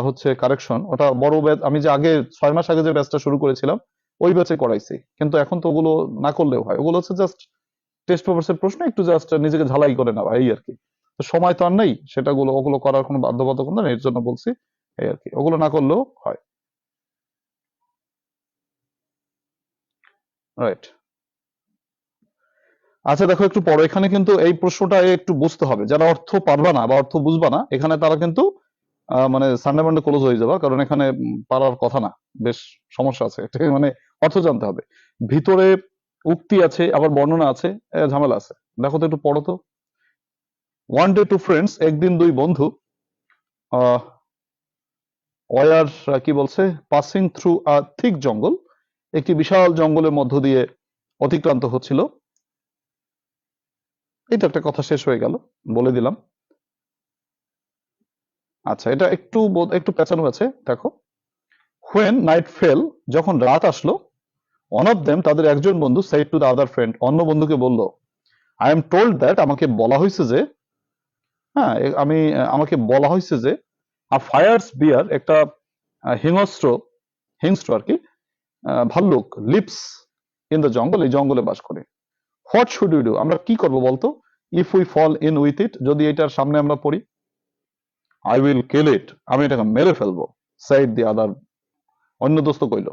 হচ্ছে কারেকশন। ওটা বড় ব্যাচ, আমি যে আগে 6 মাস আগে যে ব্যাচটা শুরু করেছিলাম ওই ব্যাচে করাইছি, কিন্তু এখন তো ওগুলো না করলেও হয়। ওগুলো হচ্ছে জাস্ট টেস্ট পেপারসের প্রশ্ন, একটু জাস্ট নিজেকে ঝালাই করে নেওয়া, এই আর কি। তো সময় তো আর নেই সেটাগুলো, ওগুলো করার কোনো বাধ্যবাধকতা নেই, এর জন্য বলছি, এই আর কি। ওগুলো না করলেও হয়। রাইট। আচ্ছা দেখো একটু পড়ো, এখানে কিন্তু এই প্রশ্নটা একটু বুঝতে হবে। যারা অর্থ পারবা না বা অর্থ বুঝবা না, এখানে তারা কিন্তু মানে সানডে মানডে ক্লোজ হয়ে যাবে, কারণ এখানে পারার কথা না, বেশ সমস্যা আছে। এটা মানে অর্থ জানতে হবে, ভিতরে উক্তি আছে আবার বর্ণনা আছে, ঝামেলা আছে। দেখো তো একটু পড়ো তো। ওয়ান ডে টু ফ্রেন্ডস, একদিন 2 বন্ধু ওয়ার, কি বলছে, passing through a thick jungle, একটি বিশাল জঙ্গলের মধ্য দিয়ে অতিক্রান্ত হচ্ছিল। এটা একটা কথা, শেষ হয়ে গেল, বলে দিলাম। আচ্ছা এটা একটু একটু পেঁচানো আছে, দেখো। হোয়েন নাইট ফেল, যখন রাত আসলো, ওয়ান অফ দেম, তাদের একজন বন্ধু, said to the other friend, অন্য বন্ধুকে বলল, আই এম টোল্ড দ্যাট, আমাকে বলা হয়েছে যে, হ্যাঁ আমাকে বলা হয়েছে যে, আ ফায়ার্স বিয়ার, একটা হিংস্র, হিংস্র আর কি, ভাল্লুক, লিপস ইন দ্য জঙ্গল, এই জঙ্গলে বাস করে। হোয়াট শুড ইউ ডু, আমরা কি করবো বলতো, if we fall in with it, যদি এটার সামনে আমরা পড়ি। আই উইল কিল ইট, আমি এটাকে মেরে ফেলবো, সাইড দি আদার, অন্য দোস্ত কইল।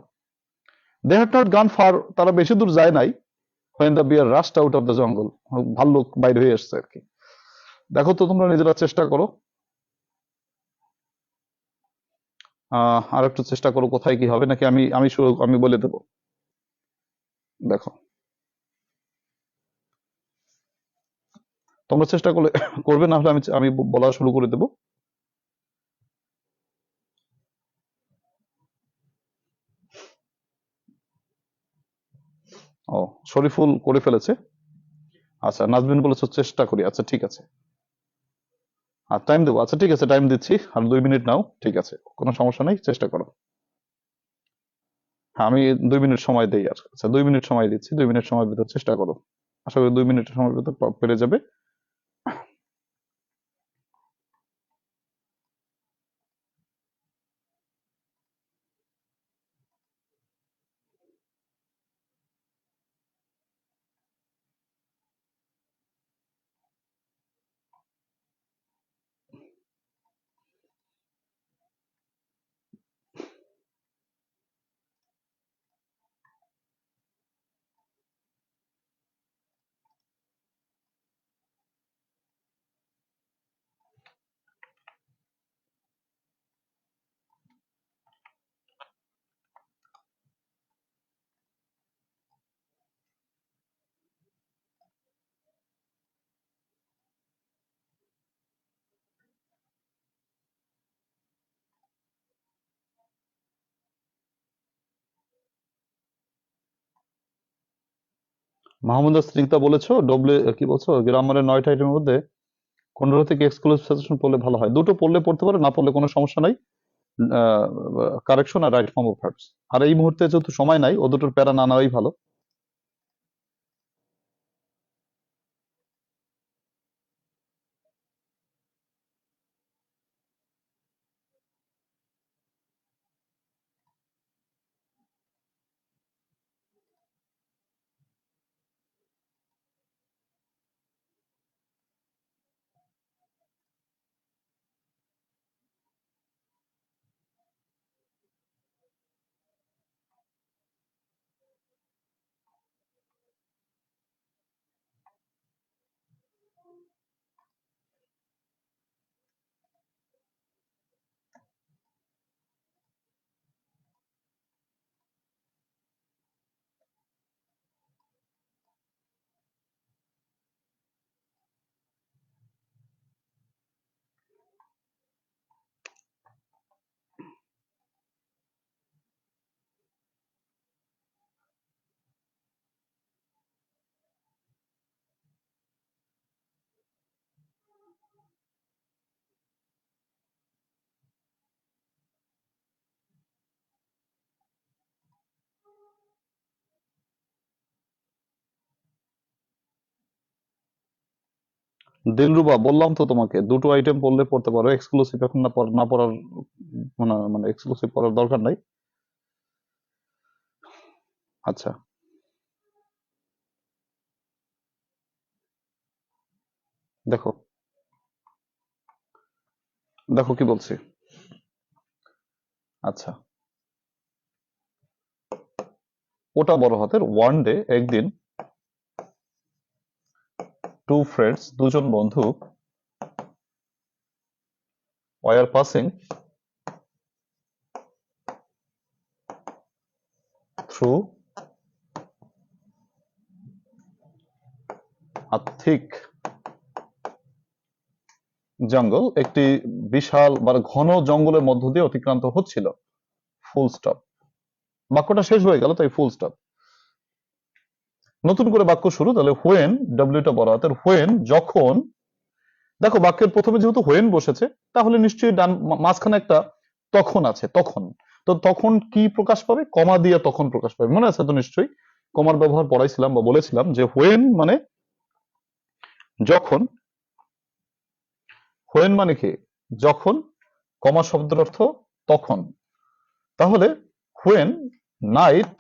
They had not gone far, তারা বেশি দূর যায় নাই। When the bear rushed out of the jungle, ভাল্লুক বাইর হয়ে এসছে আর কি। দেখো তো তোমরা নিজেরা চেষ্টা করো, আর একটু চেষ্টা করো, কোথায় কি হবে, নাকি আমি আমি আমি বলে দেবো। দেখো তোমরা চেষ্টা করলে করবে, না হলে আমি আমি বলা শুরু করে দেবো। ও, শরীফুল করে ফেলেছে। আচ্ছা নাজবিন বলেছো চেষ্টা করি, আচ্ছা ঠিক আছে। আর টাইম দেবো, আচ্ছা ঠিক আছে, টাইম দিচ্ছি, আর 2 মিনিট নাও, ঠিক আছে, কোনো সমস্যা নেই, চেষ্টা করো। হ্যাঁ আমি 2 মিনিট সময় দেই, আর আচ্ছা 2 মিনিট সময় দিচ্ছি, 2 মিনিট সময়ের ভিতর চেষ্টা করো। আশা করি 2 মিনিটের সময়ের ভিতর পেরে যাবে। মাহমুদা স্নিগ্ধা বলেছো ডবলে, কি বলছো, গ্রামারের 9টা আইটেমের মধ্যে 15 থেকে এক্সক্লুসিভ সাজেশন পড়লে ভালো হয়। দুটো পড়লে পড়তে পারো, না পড়লে কোনো সমস্যা নাই। কারেকশন আর রাইট ফর্ম অফ ভার্বস। আর এই মুহূর্তে যেহেতু সময় নাই, ও দুটোর প্যারা না নেওয়াই ভালো। দিলরুবা, বললাম তো তোমাকে দুটো আইটেম পড়লে পড়তে পারো, এক্সক্লুসিভ এখন না পড়ার মানে এক্সক্লুসিভ পড়ার দরকার নাই। আচ্ছা, দেখো দেখো কি বলছি। আচ্ছা, ওটা বড় হাতের ওয়ান ডে, একদিন, টু ফ্রেন্ডস, দুজন বন্ধু, were passing through a thick jungle, একটি বিশাল বা ঘন জঙ্গলের মধ্য দিয়ে অতিক্রান্ত হচ্ছিল, ফুল স্টপ। বাক্যটা শেষ হয়ে গেল, তাই ফুল স্টপ। নতুন করে বাক্য শুরু, তাহলে হোয়েন, ডব্লিউটা বড় হাতের, হোয়েন যখন, দেখো বাক্যের প্রথমে যেহেতু হোয়েন বসেছে, তাহলে নিশ্চয়ই ডান মাঝখানে একটা তখন আছে, তখন। তো তখন কি প্রকাশ পাবে? কমা দিয়ে তখন প্রকাশ পাবে, মনে আছে তো নিশ্চয়ই। কমার ব্যবহার পড়াইছিলাম বা বলেছিলাম যে হোয়েন মানে যখন, হোয়েন মানে কি? যখন, কমা শব্দের অর্থ তখন। তাহলে when night,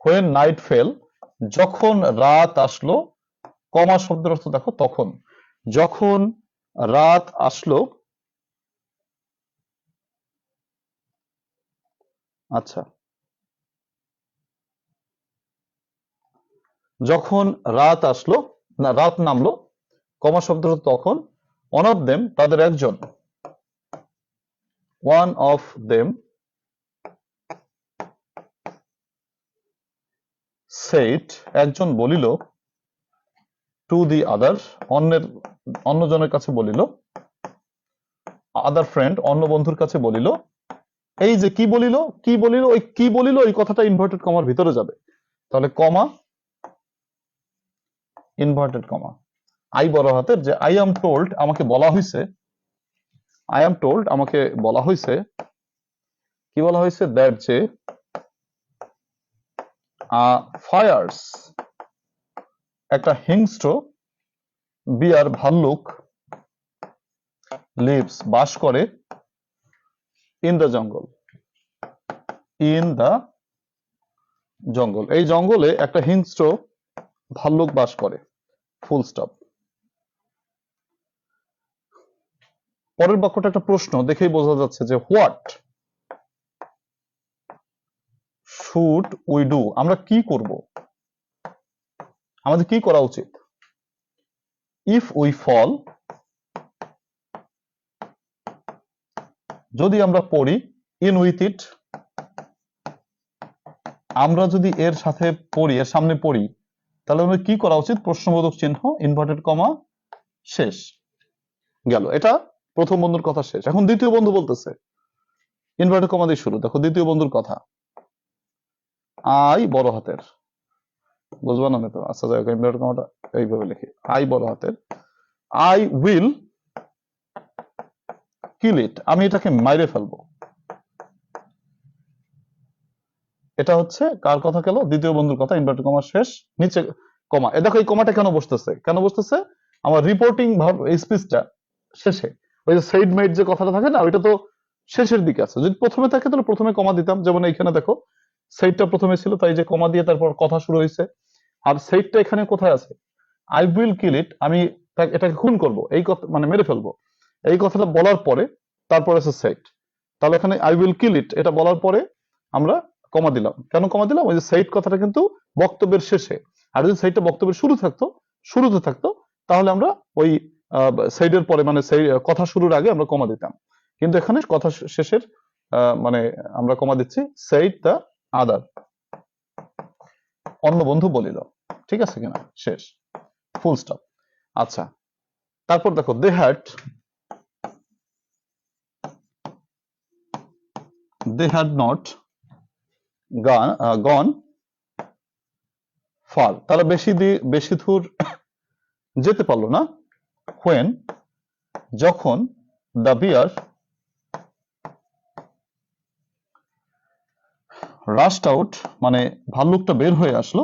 when night fail, যখন রাত আসলো, কমা শব্দের অর্থ দেখো তখন। যখন রাত আসলো, আচ্ছা, যখন রাত আসলো, না রাত নামলো, কমা শব্দের অর্থ তখন। ওয়ান অফ দেম, তাদের একজন, ওয়ান অফ দেম সেইড, একজন বলিল, টু দি আদার, অন্যজনের কাছে বলিল, আদার ফ্রেন্ড, অন্য বন্ধুর কাছে বলিল। এই যে কি বলিল, কি বলিল, ওই কি বলিল এই কথাটা ইনভার্টেড কমার ভিতরে যাবে, তাহলে কমা, ইনভার্টেড কমা। আই বড় হাতের, যে আই এম টোল্ড, আমাকে বলা হয়েছে, আই এম টোল্ড, আমাকে বলা হয়েছে, কি বলা হয়েছে? দ্যাট যে ফায়ার্স, একটা হিংস্র, বিয়ার ভাল্লুক, লিভস বাস করে, in the jungle, in the jungle, এই জঙ্গলে একটা হিংস্র ভাল্লুক বাস করে, ফুল স্টপ। পরের বাক্যটা একটা প্রশ্ন, দেখেই বোঝা যাচ্ছে যে হোয়াট শুড উই ডু, আমরা কি করব, আমাদের কি করা উচিত? ইফ উই ফল, যদি আমরা পড়ি, ইন উইথ ইট, আমরা যদি এর সাথে পড়ি, এর সামনে পড়ি, তাহলে আমাদের কি করা উচিত? প্রশ্নবোধক চিহ্ন, ইনভার্টেড কমা, শেষ। গেল, এটা প্রথম বন্ধুর কথা শেষ। এখন দ্বিতীয় বন্ধু বলতেছে, ইনভার্টেড কমা দিয়ে শুরু, দেখো দ্বিতীয় বন্ধুর কথা। আই বড় হাতের, বুঝবা না তো? আচ্ছা যাই হোক, ইনভার্টেড কমাটা এইভাবে লিখি, আই বড় হাতের, আই উইল কিল ইট, আমি এটাকে মাইরে ফেলবো। এটা হচ্ছে কার কথা গেল? দ্বিতীয় বন্ধুর কথা, ইনভার্টেড কমা শেষ, নিচে কমা। এ দেখো এই কমাটা কেন বসতেছে, কেন বসতেছে? আমার রিপোর্টিং ভার্ব স্পিচটা শেষে, ওই যে সেইড মেড যে কথাটা থাকে না, ওইটা তো শেষের দিকে আছে। যদি প্রথমে থাকে তাহলে প্রথমে কমা দিতাম, যেমন এইখানে দেখো সেইডটা প্রথমে ছিল, তাই যে কমা দিয়ে তারপর কথা শুরু হয়েছে। আর সেইডটা এখানে কোথায় আছে? আই উইল কিল ইট, আমি এটাকে খুন করব, এই কথা মানে মেরে ফেলবো, এই কথাটা বলার পরে তারপর আছে সেইড। তাহলে এখানে আই উইল কিল ইট এটা বলার পরে আমরা কমা দিলাম। কেন কমা দিলাম? ওই যে সেইড কথাটা কিন্তু বক্তব্যের শেষে, আর যদি সেইডটা বক্তব্যের শুরুতে থাকতো, তাহলে আমরা ওই সেইডের পরে মানে সেই কথা শুরুর আগে আমরা কমা দিতাম। কিন্তু এখানে কথা শেষের মানে আমরা কমা দিচ্ছি, সেইড দ্য আদার, অন্য বন্ধু বলিল, ঠিক আছে কিনা? শেষ, ফুল স্টপ। আচ্ছা, তারপর দেখো they had not gone far, তারা বেশি দূর যেতে পারলো না। হোয়েন, যখন, দ্য বিয়ার রাস্ট আউট, মানে ভাল্লুকটা বের হয়ে আসলো,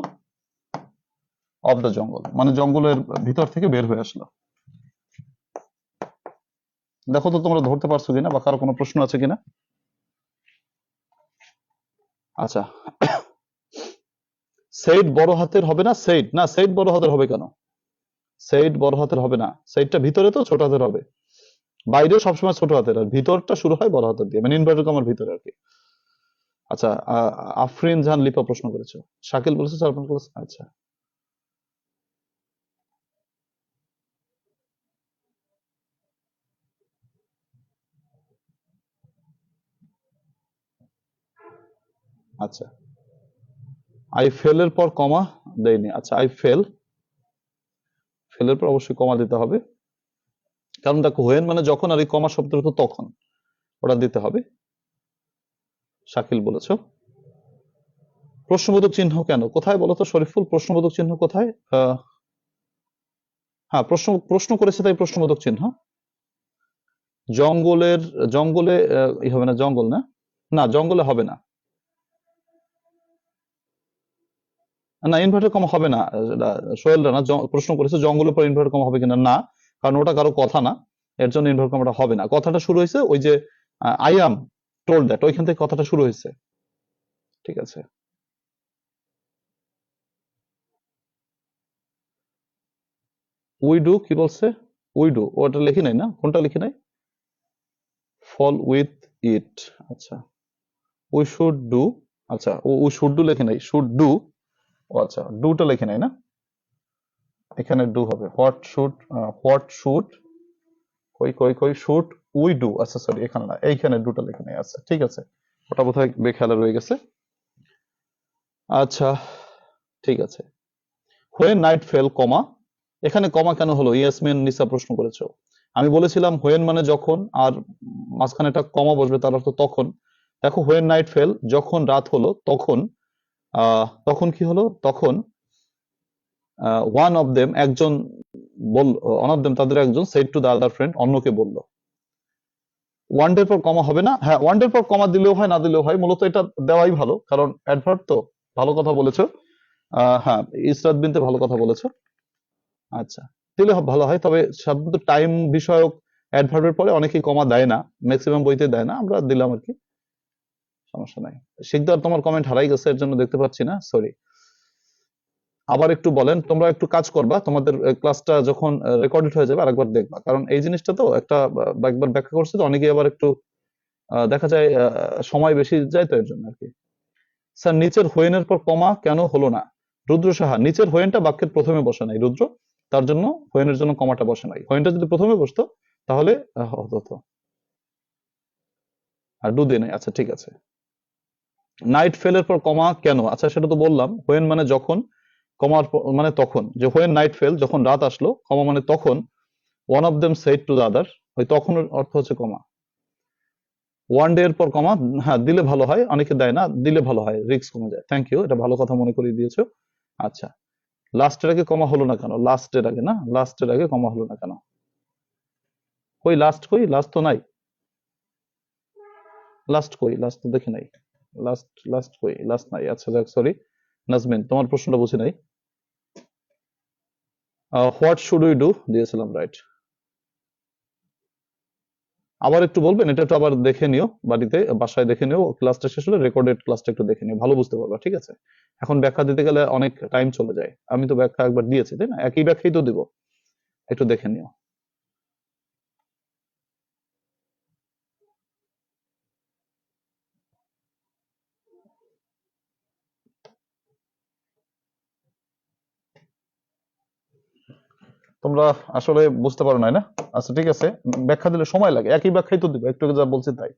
অফ দ্য জঙ্গল, মানে জঙ্গলের ভিতর থেকে বের হয়ে আসলো। দেখো তো তোমরা ধরতে পারছো কিনা, বা কারো কোনো প্রশ্ন আছে কিনা? আচ্ছা, সেইড বড় হাতের হবে না? সেইড না, সেইড বড় হাতের হবে কেন? সেইড বড় হাতের হবে না, সেইডটা ভিতরে তো ছোট হাতের হবে। বাইরে সবসময় ছোট হাতের, আর ভিতরটা শুরু হয় বড় হাতের দিয়ে, মানে ইনভার্টেড কমার ভিতরে আর কি। আচ্ছা, আফরিন জাহান লিপা প্রশ্ন করেছো, শাকিল বলেছে, 4-5 বলেছে। আচ্ছা, আচ্ছা, আই ফেল এর পর কমা দেয়নি। আচ্ছা, আই ফেল, ফেলের পর অবশ্যই কমা দিতে হবে, কারণ দেখো হোয়েন মানে যখন, আর এই কমা শব্দের তো তখন, ওটা দিতে হবে। শাকিল বলেছো। প্রশ্নবোধক চিহ্ন কেন, কোথায় বলো তো শরীফুল, প্রশ্নবোধক চিহ্ন কোথায়? হ্যাঁ, প্রশ্ন প্রশ্ন করেছে তাই প্রশ্নবোধক চিহ্ন। জঙ্গলের, জঙ্গলে হবে না, জঙ্গল না, না জঙ্গলে হবে না, না ইনভার্টার কমা হবে না। সোহেলরা না প্রশ্ন করেছে জঙ্গলের পর ইনভার্টার কমা হবে কিনা, না, কারণ ওটা কারো কথা না, এর জন্য ইনভার্টার কমাটা হবে না। কথাটা শুরু হয়েছে ওই যে আই অ্যাম টোল্ড দ্যাট, ওইখান থেকে কথাটা শুরু হয়েছে। ঠিক আছে, উই ডু কি বলছে? উই ডু, ওটা লিখি নাই না, কোনটা লিখি নাই? ফল উইথ ইট, আচ্ছা, উই শুড ডু, আচ্ছা উই শুড ডু লিখি নাই, শুড ডু, ও আচ্ছা, ডুটা লিখি নাই না, এখানে ডু হবে। হোয়াট শুড কই কই কই শুড উই ডু, আচ্ছা সরি এখানে না, এইখানে ডুটা লিখে নাই। আচ্ছা ঠিক আছে, ওটা বোধহয় বেখেয়ালে রয়ে গেছে। আচ্ছা ঠিক আছে, হোয়েন নাইট ফেল কমা, এখানে কমা কেন হলো? ইয়াসমিন নিসা প্রশ্ন করেছো। আমি বলেছিলাম হোয়েন মানে যখন, আর মাঝখানে একটা কমা বসবে, তার অর্থ তখন। দেখো হোয়েন নাইট ফেল, যখন রাত হলো, তখন তখন কি হলো? তখন ওয়ান অফ দেম, একজন বল, ওয়ান অফ দেম তাদের একজন, said to the other friend, অন্যকে বলল। ওয়ান ডের পর কমা হবে না? হ্যাঁ, ওয়ান ডের পর কমা দিলেও হয়, না দিলেও হয়, মূলত এটা দেওয়াই ভালো, কারণ অ্যাডভার্ব তো। ভালো কথা বলেছো। হ্যাঁ, ইসরাত বিনতে ভালো কথা বলেছো। আচ্ছা, দিলে ভালো হয়, তবে সাধারণত টাইম বিষয়ক অ্যাডভার্বের পরে অনেকেই কমা দেয় না, ম্যাক্সিমাম বইতে দেয় না, আমরা দিলাম আর কি, সমস্যা নাই। শিকদার তোমার কমেন্ট হারাই গেছে, এর জন্য দেখতে পাচ্ছি না, সরি। আবার একটু বলেন, তোমরা একটু কাজ করবা, তোমাদের ক্লাসটা যখন রেকর্ডেড হয়ে যাবে আরেকবার দেখবা, কারণ এই জিনিসটা তো একটা একবার ব্যাখ্যা করছে তো অনেকেই আবার একটু দেখা যায় সময় বেশি যায়, তো এর জন্য আর কি। স্যার নিচের হোয়েনের পর কমা কেন হলো না? রুদ্র সাহা, নিচের হোয়েনটা বাক্যের প্রথমে বসে নাই রুদ্র, তার জন্য হোয়েনের জন্য কমাটা বসে নাই। হোয়েনটা যদি প্রথমে বসতো তাহলে হতো। আর ডু দিয়ে নাই, আচ্ছা ঠিক আছে। নাইট ফেলের পর কমা কেন? আচ্ছা সেটা তো বললাম, হোয়েন মানে যখন, কমার মানে তখন, যে হোয়েন নাইট ফেল, যখন রাত আসলো, কমা মানে তখন, one of them said to the other, ওই তখন অর্থ হচ্ছে কমা। ওয়ান ডে এর পর কমা, হ্যাঁ দিলে ভালো হয়, অনেকে দেয় না, দিলে ভালো হয়, রিস্ক কমে যায়। থ্যাংক ইউ, এটা ভালো কথা মনে করিয়ে দিয়েছো। আচ্ছা, লাস্টের আগে কমা হলো না কেন? লাস্টের আগে না, লাস্টের আগে কমা হলো না কেন? কই লাস্ট, কই লাস্ট তো নাই, লাস্ট কই, লাস্ট তো দেখি নাই, লাস্ট লাস্ট কই, লাস্ট নাই। আচ্ছা যাক, সরি নাজমিন, তোমার প্রশ্নটা বুঝি নাই। হোয়াট শুড উই ডু দিয়েছিলাম, রাইট। আবার একটু বলবেন, এটা একটু আবার দেখে নিও, বাড়িতে বাসায় দেখে নিও, ক্লাসটা শেষ হলে রেকর্ডেড ক্লাসটা একটু দেখে নিও, ভালো বুঝতে পারবা, ঠিক আছে? এখন ব্যাখ্যা দিতে গেলে অনেক টাইম চলে যায়, আমি তো ব্যাখ্যা একবার দিয়েছি তাই না, একই ব্যাখ্যাই তো দিব, একটু দেখে নিও। তোমরা আসলে বুঝতে পারো নাই না? আচ্ছা ঠিক আছে, ব্যাখ্যা দিলে সময় লাগে, একই ব্যাখ্যাই তো দিব, একটু আগে যা বলছি তাই।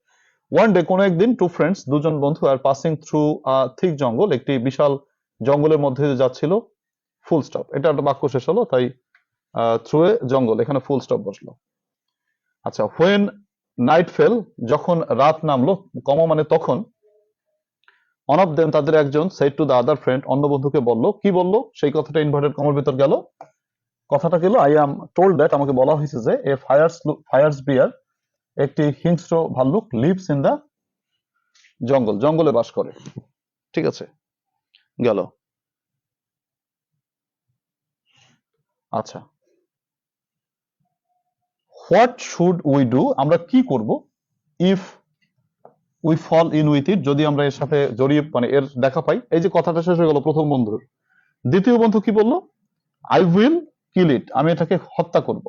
ওয়ান ডে, কোনো একদিন, টু ফ্রেন্ডস, দুজন বন্ধু, আর পাসিং থ্রু থিক জঙ্গল, একটি বিশাল জঙ্গলের মধ্যে দিয়ে যাচ্ছিল, ফুল স্টপ, এটা একটা বাক্য শেষ হলো, তাই থ্রু এ জঙ্গল, এখানে ফুল স্টপ বসলো। আচ্ছা, হোয়েন নাইট ফেল, যখন রাত নামলো, কমা মানে তখন, ওয়ান অফ দেম তাদের একজন, said to the other friend, অন্য বন্ধুকে বলল, কি বলল সেই কথাটা ইনভার্টেড কমার ভিতর গেল। কথাটা গেল, আই অ্যাম টোল্ড দ্যাট, আমাকে বলা হয়েছে যে, এ ফায়ার্স বিয়ার, একটি হিংস্র ভাল্লুক, লিভস ইন দা জঙ্গল, জঙ্গলে বাস করে। ঠিক আছে, গেল। আচ্ছা, হোয়াট শুড উই ডু, আমরা কি করব, if we fall in with it, যদি আমরা এর সাথে জড়িয়ে মানে এর দেখা পাই। এই যে কথাটা শেষ হয়ে গেল প্রথম বন্ধুর। দ্বিতীয় বন্ধু কি বললো? আই উইল কিল ইট, আমি এটাকে হত্যা করব।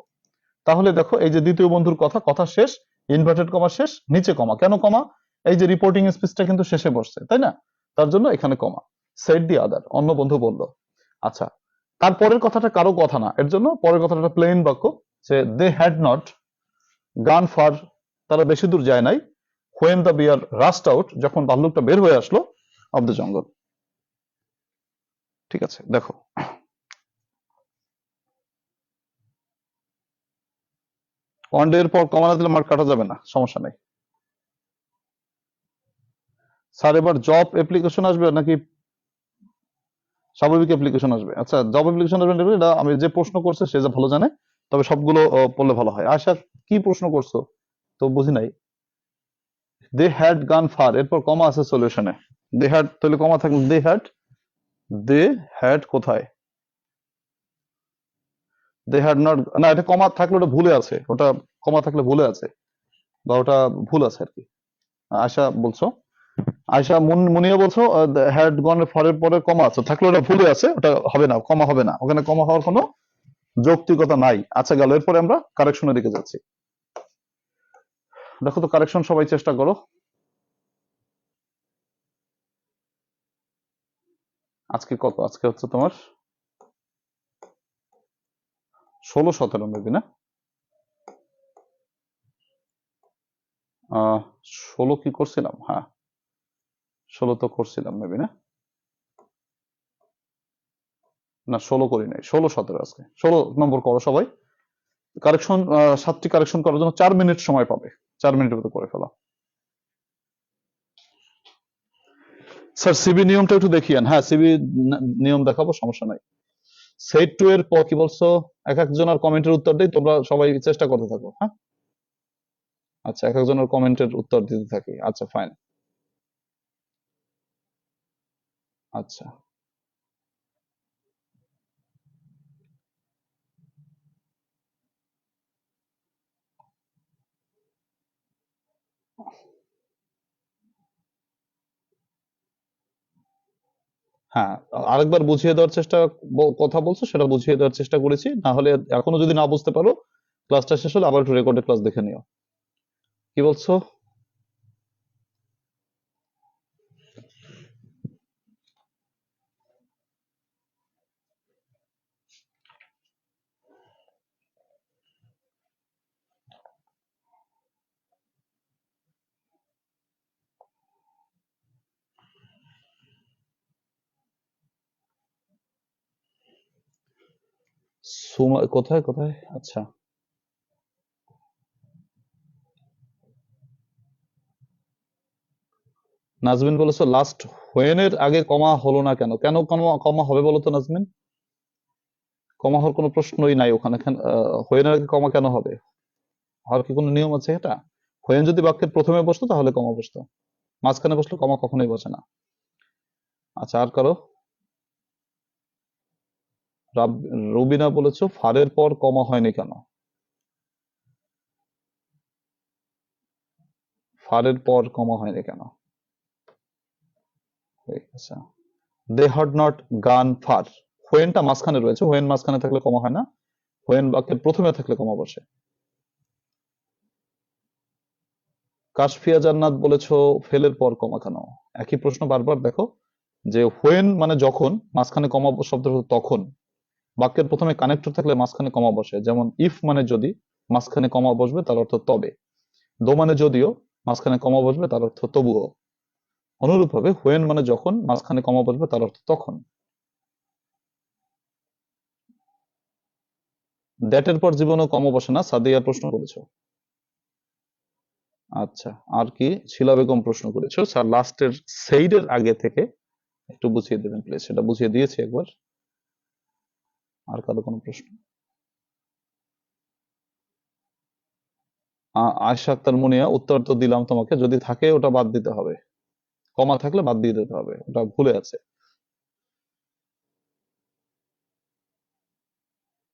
তাহলে দেখো এই যে দ্বিতীয় বন্ধুর কথা, কথা শেষ, ইনভার্টেড কমা শেষ, নিচে কমা। কেন কমা? এই যে রিপোর্টিং স্পিচটা কিন্তু শেষে বসছে, তাই না? তার জন্য এখানে কমা। সেড দি আদার, অন্য বন্ধু বলল। আচ্ছা, তারপরের কথাটা কারো কথা না, এর জন্য পরের কথাটা প্লেন বাক্য, যে they had not gone far, তারা বেশি দূর যায় নাই, when the bear rushed out, যখন ভাল্লুকটা বের হয়ে আসলো, অফ দ্য জঙ্গল। ঠিক আছে, দেখো ওয়ান ডে এর পর কমা না দিলে মার্ক কাটা যাবে না, সমস্যা নেই। স্যার এবার জব অ্যাপ্লিকেশন আসবে নাকি স্বাভাবিক অ্যাপ্লিকেশন আসবে? আচ্ছা, জব অ্যাপ্লিকেশন আসবে না, এটা আমি যে প্রশ্ন করছে সে যা ভালো জানে, তবে সবগুলো পড়লে ভালো হয়। আশা, কি প্রশ্ন করছো তো বুঝি নাই। দে হ্যাড গান ফার, এরপর কমা আছে সলিউশনে। দে হ্যাড, তাহলে কমা থাকলে দে হ্যাড, দে হ্যাড কোথায়? দে হ্যাড নট, না এটা কমা থাকলে ওটা ভুলে আছে, ওটা কমা থাকলে ভুলে আছে, বা ওটা ভুল আছে আর কি। আশা বলছো, আয়শা মুনিয়া বলছো হ্যাড গন ফরের পরে কমা আছে, থাকলে ওটা ভুলে আছে, ওটা হবে না, কমা হবে না, ওখানে কমা হওয়ার কোনো যৌক্তিকতা নাই। আচ্ছা গেল, এরপরে আমরা কারেকশনের দিকে যাচ্ছি। দেখো তো কারেকশন সবাই চেষ্টা করো। আজকে কত? আজকে হচ্ছে তোমার 16-17 মেবি না? 16 কি করছিলাম? হ্যাঁ, 16 তো করছিলাম মেবি না? না 16 করি নাই, 16-17 আজকে। 16 নম্বর করো সবাই। কারেকশন 7টি কারেকশন করার জন্য 4 মিনিট সময় পাবে, 4 মিনিটের মধ্যে করে ফেলা। স্যার সিবি নিয়মটা একটু দেখিয়েন। হ্যাঁ, সিবি নিয়ম দেখাবো, সমস্যা নাই। সেট টু এর পর কি বলছো? এক একজনের কমেন্টের উত্তর দেই, তোমরা সবাই চেষ্টা করতে থাকো, হ্যাঁ? আচ্ছা, এক একজনের কমেন্টের উত্তর দিতে থাকি। আচ্ছা ফাইন। আচ্ছা, হ্যাঁ, আরেকবার বুঝিয়ে দেওয়ার চেষ্টা, কথা বলছো সেটা বুঝিয়ে দেওয়ার চেষ্টা করেছি, না হলে এখনো যদি না বুঝতে পারো, ক্লাসটা শেষ হলে আবার একটু রেকর্ডেড ক্লাস দেখে নিও। কি বলছো? কোথায় কোথায়? আচ্ছা, নাজমিন বলেছো লাস্ট হোয়েন এর আগে কমা হলো না কেন? কেন কমা কমা হবে বলো তো নাজমিন? কমা হওয়ার কোনো প্রশ্নই নাই ওখানে। হোয়েন এর আগে কমা কেন হবে? হওয়ার কি কোনো নিয়ম আছে এটা? হোয়েন যদি বাক্যের প্রথমে বসতো তাহলে কমা বসতো, মাঝখানে বসলে কমা কখনোই বসে না। আচ্ছা, আর কারো? রুবিনা বলেছো ফারের পর কমা হয়নি কেন? ফারের পর কমা হয়নি কেন? আচ্ছা, দে হ্যাড নট গান ফার, হোয়েনটা মাঝখানে রয়েছে, হোয়েন মাঝখানে থাকলে কমা হয় না, হোয়েন বাক্যের প্রথমে থাকলে কমা বসে। কাশফিয়া জান্নাত বলেছো ফেলের পর কমা কেন? একই প্রশ্ন বারবার। দেখো যে হোয়েন মানে যখন, মাঝখানে কমা শব্দ তখন, বাক্যের প্রথমে কানেক্টর থাকলে মাঝখানে কমা বসে, যেমন ইফ মানে যদি, মাঝখানে কমা বসবে তার অর্থ তবে। দো মানে যদিও, মাঝখানে কমা বসবে তার অর্থ তবুও। অনুরূপভাবে হোয়েন মানে যখন, মাঝখানে কমা বসবে তার অর্থ তখন। দ্যাটের পর জীবনেও কমা বসে না, সাদিয়া প্রশ্ন করেছো। আচ্ছা, আর কি? শিলা বেগম প্রশ্ন করেছো স্যার লাস্টের সেইডের আগে থেকে একটু বুঝিয়ে দেবেন প্লিজ, সেটা বুঝিয়ে দিয়েছি একবার। আর কারো কোনো প্রশ্ন? আয়শা আক্তার মুনিয়া, উত্তর তো দিলাম তোমাকে, যদি থাকে ওটা বাদ দিতে হবে, কমা থাকলে বাদ দিয়ে দিতে হবে, ওটা ভুলে আছে।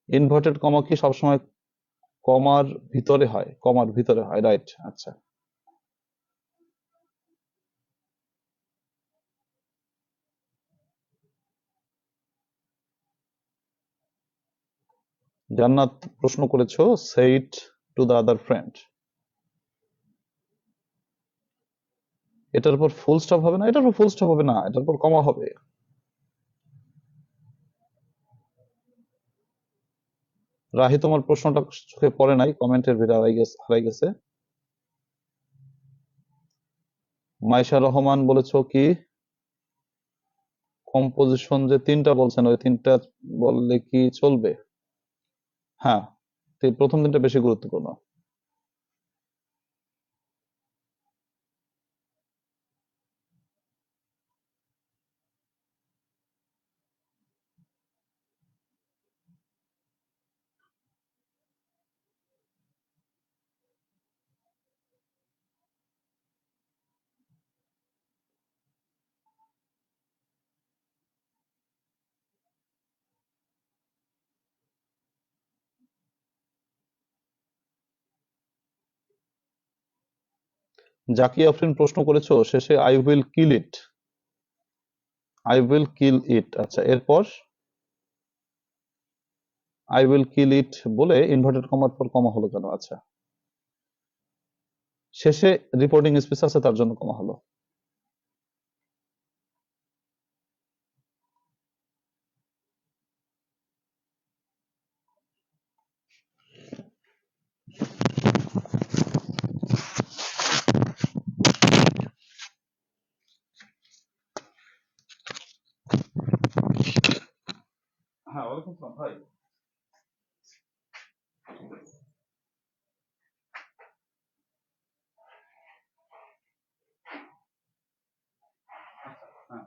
ইনভার্টেড কমা কি সবসময় কমার ভিতরে হয়? কমার ভিতরে হয়, রাইট। আচ্ছা, জান্নাত প্রশ্ন করেছো, said to the other friend, এটার উপর ফুল স্টপ হবে না? এটার উপর ফুল স্টপ হবে না, এটার উপর কমা হবে। রাহি, তোমার প্রশ্নটা চোখে পড়ে নাই, কমেন্টের ভিতরে হারাই গেছে। মাইশা রহমান বলেছো কি কম্পোজিশন যে তিনটা বলছেন, ওই তিনটা বললে কি চলবে? হ্যাঁ, প্রথম দিনটা বেশি গুরুত্বপূর্ণ। জাকি আফরিন প্রশ্ন করেছো শেষে I will kill it, I will kill it, আচ্ছা এরপর আই উইল কিল ইট বলে ইনভার্টেড কমার পর কমা হলো কেন? আচ্ছা, শেষে রিপোর্টিং স্পেস আছে তার জন্য কমা হলো। হ্যাঁ, ওয়ালাইকুম আসসালাম ভাই। হ্যাঁ,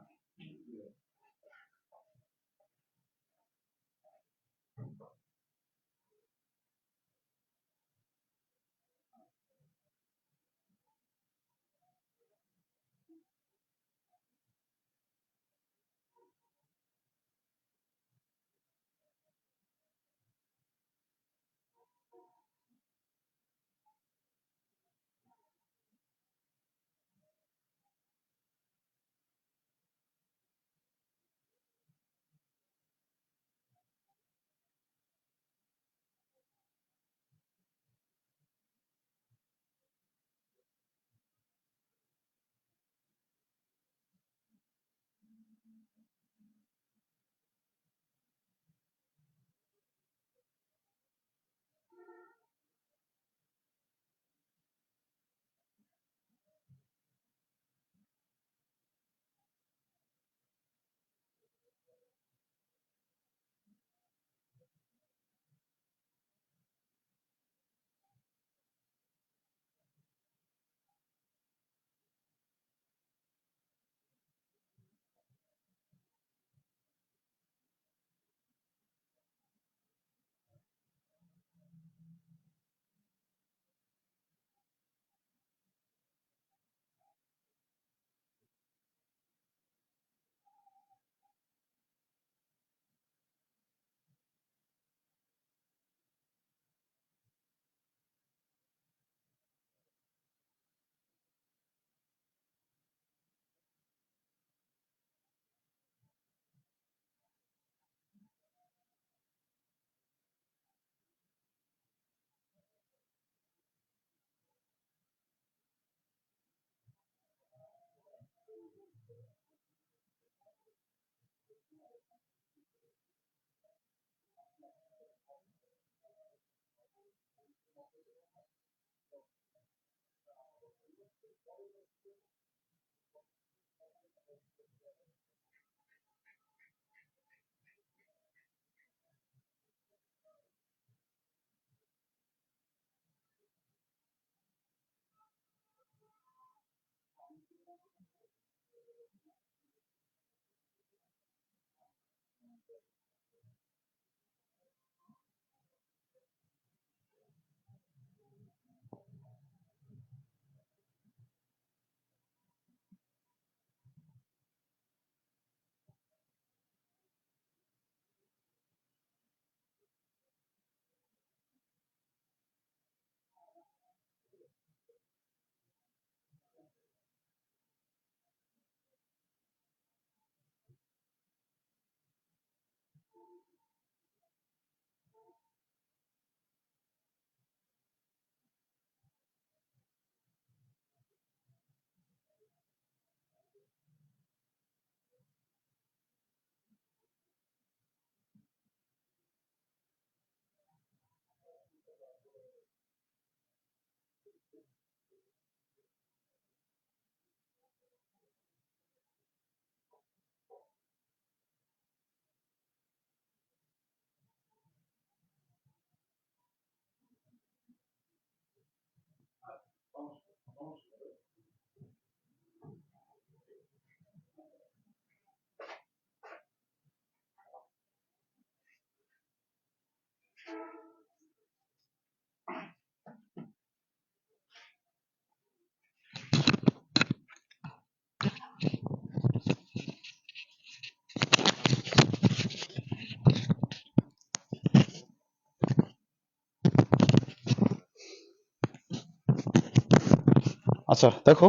আচ্ছা দেখো,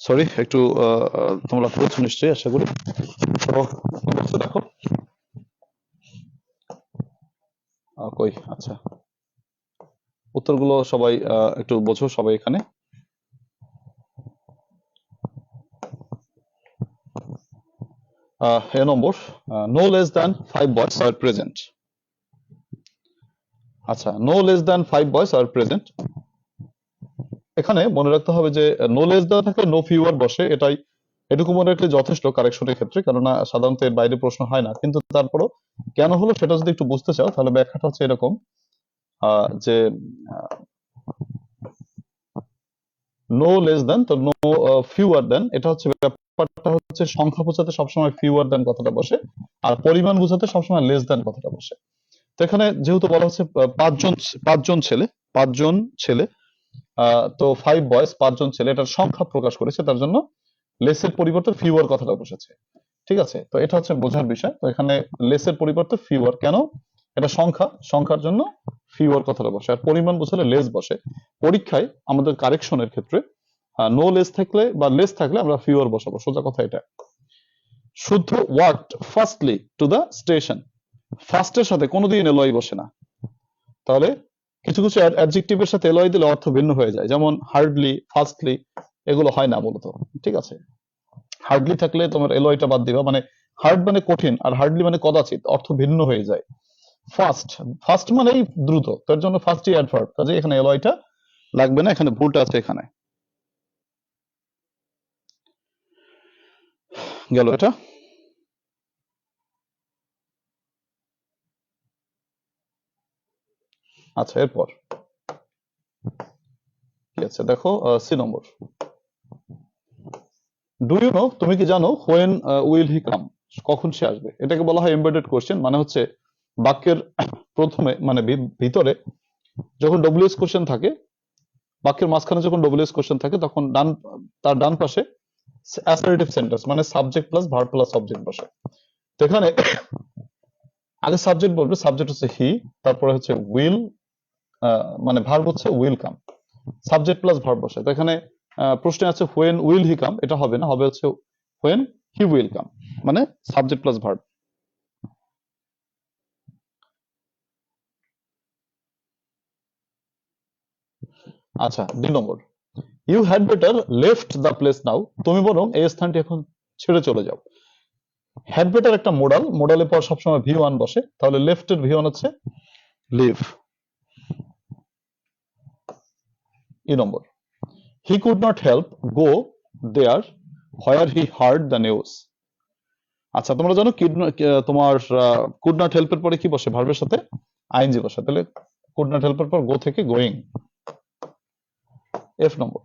সরি একটু তোমরা পড়েছো নিশ্চয়ই, আশা করি। তো দেখো, কই, আচ্ছা, উত্তরগুলো সবাই একটু বোঝো সবাই এখানে। এ নম্বর, নো লেস দ্যান 5 বয়স আর প্রেজেন্ট। আচ্ছা, নো লেস দ্যান 5 বয়স আর প্রেজেন্ট, এখানে মনে রাখতে হবে যে নো লেস দেওয়া থাকে, নো ফিউয়ার বসে, এটুকু মনে রাখলে যথেষ্ট কারেকশনের ক্ষেত্রে, কেননা সাধারণত এর বাইরে প্রশ্ন হয় না। কিন্তু তারপরও কেন হলো সেটা যদি একটু বুঝতে চাও, তাহলে ব্যাখ্যাটা হচ্ছে এরকম, যে নো লেস দেন, তো নো ফিউয়ার দেন, এটা হচ্ছে ব্যাপারটা হচ্ছে সংখ্যা বোঝাতে সবসময় ফিউয়ার দেন কথাটা বসে, আর পরিমাণ বোঝাতে সবসময় লেস দেন কথাটা বসে। তো এখানে যেহেতু বলা হচ্ছে পাঁচজন ছেলে, তো 5 বয়স, 5 জন ছেলে, এটার সংখ্যা প্রকাশ করেছে, তার জন্য লেসের পরিবর্তে ফিউয়ার কথাটা বসেছে। ঠিক আছে, তো এটা হচ্ছে বোঝার বিষয়। তো এখানে লেসের পরিবর্তে ফিউয়ার কেন, এটা সংখ্যার জন্য ফিউয়ার কথাটা বসে, আর পরিমাণ বোঝালে লেস বসে। পরীক্ষায় আমাদের কারেকশনের ক্ষেত্রে নো লেস থাকলে বা লেস থাকলে আমরা ফিউয়ার বসাবো, সোজা কথা এটা। শুদ্ধ worked firstly to the station, ফার্স্টের সাথে কোনোদিন এলয় বসে না। তাহলে কিছু কিছু অ্যাডজেক্টিভের সাথে এলয় দিলে অর্থ ভিন্ন হয়ে যায়, যেমন হার্ডলি, ফার্স্টলি, এগুলো হয় না মূলত। ঠিক আছে, হার্ডলি থাকলে তোমার এলয়টা বাদ দিবা, মানে হার্ড মানে কঠিন, আর হার্ডলি মানে কদাচিৎ, অর্থ ভিন্ন হয়ে যায়। ফার্স্ট মানেই দ্রুত, তার জন্য ফার্স্টই অ্যাডভার্ব, কাজে এখানে এলয়টা লাগবে না, এখানে ভুলটা আছে এখানে। গেল এটা। আচ্ছা, এরপর কি আছে দেখো, C number, do you know, তুমি কি জানো, হোয়েন উইল হি কাম, কখন সে আসবে। এটাকে বলা হয় এমবেডেড কোশ্চেন, মানে হচ্ছে বাক্যের প্রথমে মানে ভিতরে যখন ডব্লিউএস কোশ্চেন থাকে, বাক্যের মাঝখানে যখন ডব্লিউএস কোশ্চেন থাকে, তখন তার ডান পাশে অ্যাসার্টিভ সেন্টেন্স, মানে subject plus verb plus object বসে। তো এখানে আগে সাবজেক্ট বলবে, সাবজেক্ট হচ্ছে হি, তারপরে হচ্ছে উইল, মানে ভার্ব হচ্ছে will come, subject plus verb বসে। তো এখানে প্রশ্নে আছে হোয়েন উইল হি কাম, এটা হবে না, হবে হচ্ছে হোয়েন হি উইল কাম, মানে সাবজেক্ট প্লাস ভার্ব। আচ্ছা, 2 number, you had better left the place now, তুমি বরং এই স্থানটি এখন ছেড়ে চলে যাও। হ্যাড বেটার একটা মোডালের পর সবসময় ভি ওয়ান বসে, তাহলে লেফট এর ভি ওয়ান হচ্ছে leave. E number, he could not help go there where he heard the news. আচ্ছা, তোমরা জানো তোমার কুড নট হেল্পের পরে কি বসে, ভার্বের সাথে আইএনজি বসে, তাহলে কুড নট হেল্পের পর গো থেকে going. F number,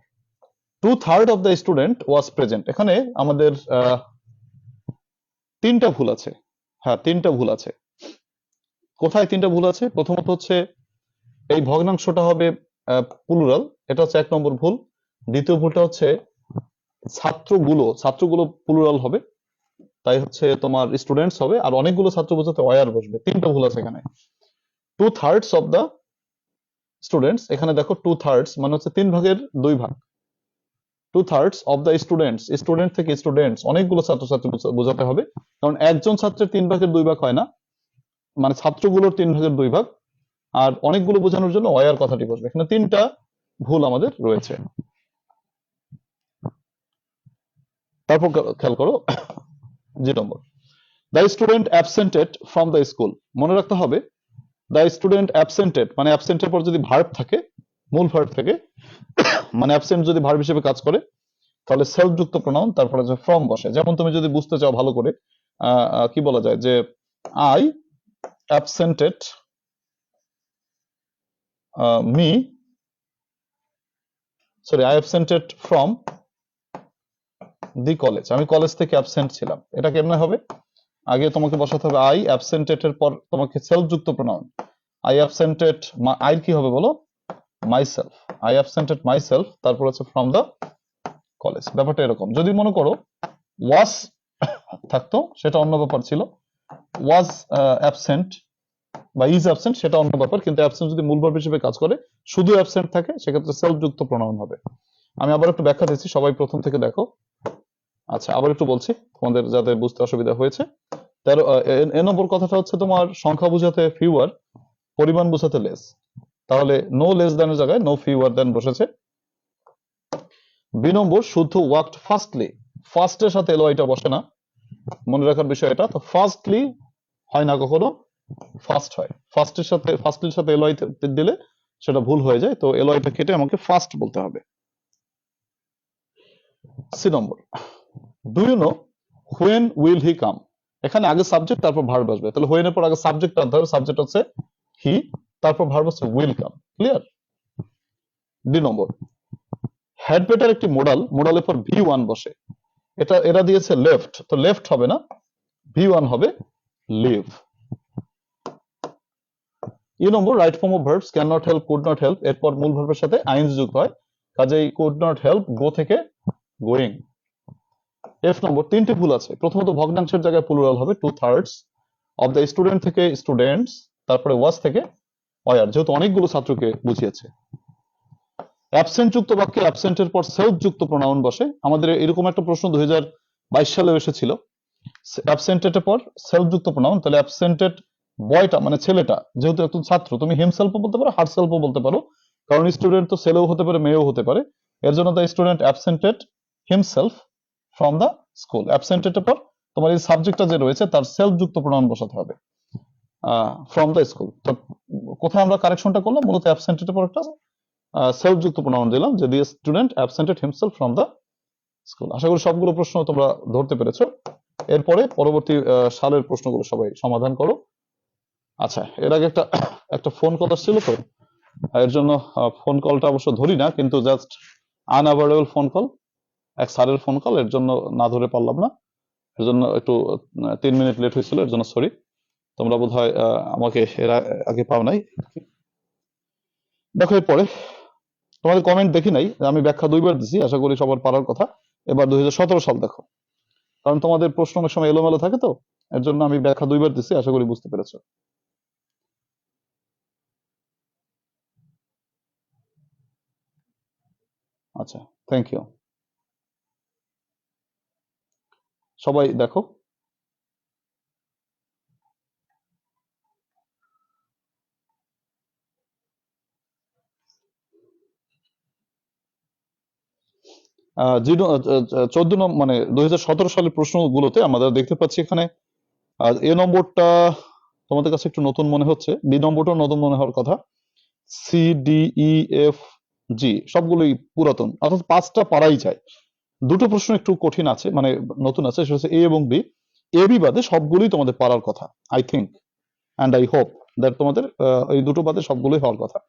2/3 of the student was present, এখানে আমাদের 3টা ভুল আছে। হ্যাঁ, 3টা ভুল আছে। কোথায় 3টা ভুল আছে? প্রথমত হচ্ছে এই ভগ্নাংশটা হবে প্লুরাল, এটা হচ্ছে 1 নম্বর ভুল। দ্বিতীয় ভুলটা হচ্ছে ছাত্রগুলো প্লুরাল হবে, তাই হচ্ছে তোমার স্টুডেন্টস হবে, আর অনেকগুলো ছাত্র বোঝাতে ওয়ার বসবে। 3টা ভুল আছে এখানে। 2/3 অফ দ্য স্টুডেন্টস, এখানে দেখো 2/3 মানে হচ্ছে 3/2 ভাগ। 2/3 অফ দ্য স্টুডেন্টস, স্টুডেন্ট থেকে স্টুডেন্টস, অনেকগুলো ছাত্রছাত্রী বোঝাতে হবে, কারণ একজন ছাত্রের 3/2 হয় না, মানে ছাত্রগুলোর 3/2, আর অনেকগুলো বোঝানোর জন্য ওয়ার কথাটি বসবে। এখানে 3টা ভুল আমাদের রয়েছে। তারপর খেয়াল করো, 2 number, the student absented from the school, মনে রাখতে হবে দ্য স্টুডেন্ট অ্যাবসেন্টেড মানে অ্যাবসেন্টের পর যদি ভার্ব থাকে, মূল ভার্ব থেকে, মানে অ্যাবসেন্ট যদি ভার্ব হিসেবে কাজ করে তাহলে সেলফ যুক্ত প্রোনাউন তারপরে যে ফ্রম বসে। যেমন তুমি যদি বুঝতে চাও ভালো করে, কি বলা যায় যে I অ্যাবসেন্টেড me sorry I অ্যাবসেন্টেড from the college, আমি কলেজ থেকে অ্যাবসেন্ট ছিলাম। এটা কেমনে হবে? আগে তোমাকে বসাতে হবে আই অ্যাবসেন্টেড এর পর তোমাকে সেলফ যুক্ত প্রোনাউন। আই অ্যাবসেন্টেড, আই কি হবে বলো? মাইসেলফ। আই অ্যাবসেন্টেড মাইসেলফ, তারপর হচ্ছে ফ্রম দ্য কলেজ। ব্যাপারটা এরকম। যদি মনে করো ওয়াজ থাকতো সেটা অন্য ব্যাপার ছিল, ওয়াজ অ্যাবসেন্ট বা ইজ অ্যাবসেন্ট সেটা অন্য ব্যাপার, কিন্তু অ্যাবসেন্ট যদি মূল ভার্ব হিসেবে কাজ করে শুধু অ্যাবসেন্ট থাকে সেক্ষেত্রে সেলফ যুক্ত প্রোনাউন হবে। আমি আবার একটু ব্যাখ্যা দিচ্ছি, সবাই প্রথম থেকে দেখো। আচ্ছা, আবার একটু বলছি তোমাদের যাতে বুঝতে অসুবিধা হয়েছে। এ নম্বর কথাটা হচ্ছে তোমার সংখ্যা বোঝাতে ফিউয়ার, পরিমাণ বোঝাতে লেস। তাহলে নো লেস দ্যানের জায়গায় নো ফিউয়ার দ্যান বসেছে। বি নম্বর শুদ্ধ ওয়ার্কড ফার্স্টলি, ফার্স্টের সাথে এলওয়াইটা বসে না, মনে রাখার বিষয় এটা। তো ফার্স্টলি হয় না কখনো, ফার্স্ট হয়। ফার্স্টের সাথে এলওয়াই দিলে সেটা ভুল হয়ে যায়, তো এলওয়াইটা কেটে আমাকে ফার্স্ট বলতে হবে। C number, do you know when will he come, এখানে আগে সাবজেক্ট তারপর ভার্ব আসবে, তাহলে হোয়েন এর পর আগে সাবজেক্ট আনতে হবে, সাবজেক্ট হচ্ছে হি, তারপর ভার্ব হচ্ছে will come. Clear? D number, had better একটি মোডাল, মোডালের পর ভি ওয়ান বসে, এরা দিয়েছে লেফট, তো লেফট হবে না, ভি ওয়ান হবে leave. E number, right form of verbs can not help, could not help, এরপর মূল ভার্বের সাথে আইএনজি যুক্ত হয়, কাজেই কুড নট হেল্প গো থেকে গোয়িং। এফ নম্বর, তিনটি ভুল আছে। প্রথমত ভগ্নাংশের জায়গায় প্লুরাল হবে, 2/3 অফ দ্য স্টুডেন্ট থেকে স্টুডেন্টস, তারপরে ওয়াজ থেকে ওয়ার, যেহেতু অনেকগুলো ছাত্রকে বুঝিয়েছে। অ্যাবসেন্ট যুক্ত বাক্যে অ্যাবসেন্টের পর সেলফ যুক্ত প্রোনাউন বসে। আমাদের এরকম একটা প্রশ্ন 2022 সালে এসেছিল, অ্যাবসেন্টের পর সেলফ যুক্ত প্রোনাউন, তাহলে অ্যাবসেন্টেড বয়টা মানে ছেলেটা যেহেতু একজন ছাত্র, তুমি হিমসেলফও বলতে পারো হারসেলফও বলতে পারো, কারণ স্টুডেন্ট তো ছেলেও হতে পারে মেয়েও হতে পারে। এর জন্য the student absented himself from the school. অ্যাবসেন্টেড পর তোমার এই সাবজেক্টটা যে রয়েছে তার সেলফ যুক্ত প্রোনাউন বসাতে হবে, ফ্রম দ্য স্কুল। তো কোথায় আমরা কারেকশনটা করলাম? মূলত অ্যাবসেন্টেড পর একটা সেলফ যুক্ত প্রোনাউন দিলাম, যে the student absented himself from the school. আশা করি সবগুলো প্রশ্ন তোমরা ধরতে পেরেছো। এরপরে পরবর্তী সালের প্রশ্নগুলো সবাই সমাধান করো। আচ্ছা, এর আগে একটা ফোন কল আসছিল, তো এর জন্য ফোন কলটা অবশ্য ধরি না, কিন্তু জাস্ট আনঅ্যাভয়েডেবল ফোন কল, এক স্যারের ফোন কল, এর জন্য না ধরে পারলাম না, এর জন্য একটু 3 মিনিট লেট হয়েছিল, এর জন্য সরি। তোমরা বোধহয় আমাকে এর আগে পাও নাই। দেখো এরপরে তোমাদের কমেন্ট দেখি নাই, আমি ব্যাখ্যা 2বার দিছি, আশা করি সবার পারার কথা। এবার 2017 সাল দেখো, কারণ তোমাদের প্রশ্ন অনেক সময় এলোমেলো থাকে, তো এর জন্য আমি ব্যাখ্যা 2বার দিছি, আশা করি বুঝতে পেরেছো। আচ্ছা, থ্যাংক ইউ। সবাই দেখো। আহ, জিরো 14 নম্বর মানে 2017 সালের প্রশ্নগুলোতে আমরা দেখতে পাচ্ছি এখানে এ নম্বরটা তোমাদের কাছে একটু নতুন মনে হচ্ছে, বি নম্বরটাও নতুন মনে হওয়ার কথা, C D E F G সবগুলোই পুরাতন, অর্থাৎ 5টা পারাই যায়। দুটো প্রশ্ন একটু কঠিন আছে, মানে নতুন আছে, সেটা হচ্ছে এ এবং বি। এ বি বাদে সবগুলোই তোমাদের পারার কথা, I think and I hope that তোমাদের এই দুটো বাদে সবগুলোই হওয়ার কথা।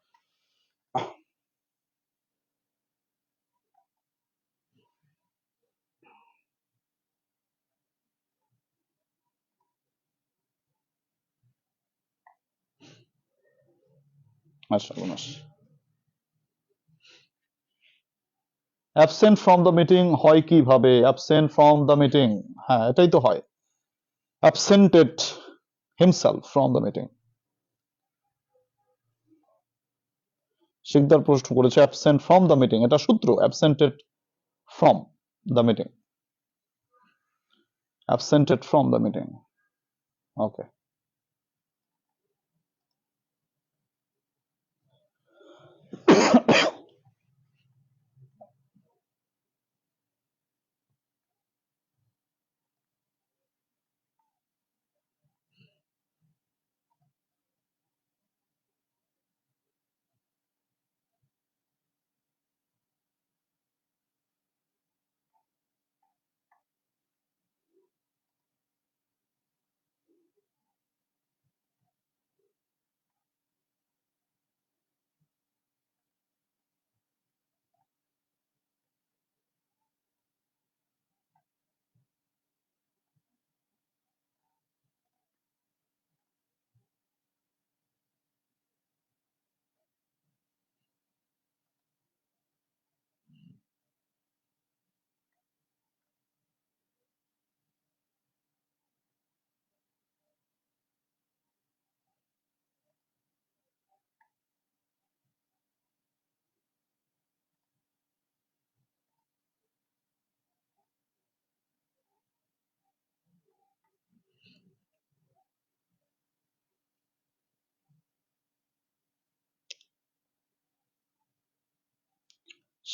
আচ্ছা, অ্যাবসেন্ট ফ্রম দ্য মিটিং হয় কিভাবে? অ্যাবসেন্ট ফ্রম দ্য মিটিং, হ্যাঁ এটাই তো হয়, absented himself from the meeting. Sikdar প্রশ্ন করেছে অ্যাবসেন্ট ফ্রম দ্য মিটিং, এটা সূত্র, absented from the meeting, absented from the meeting. Okay,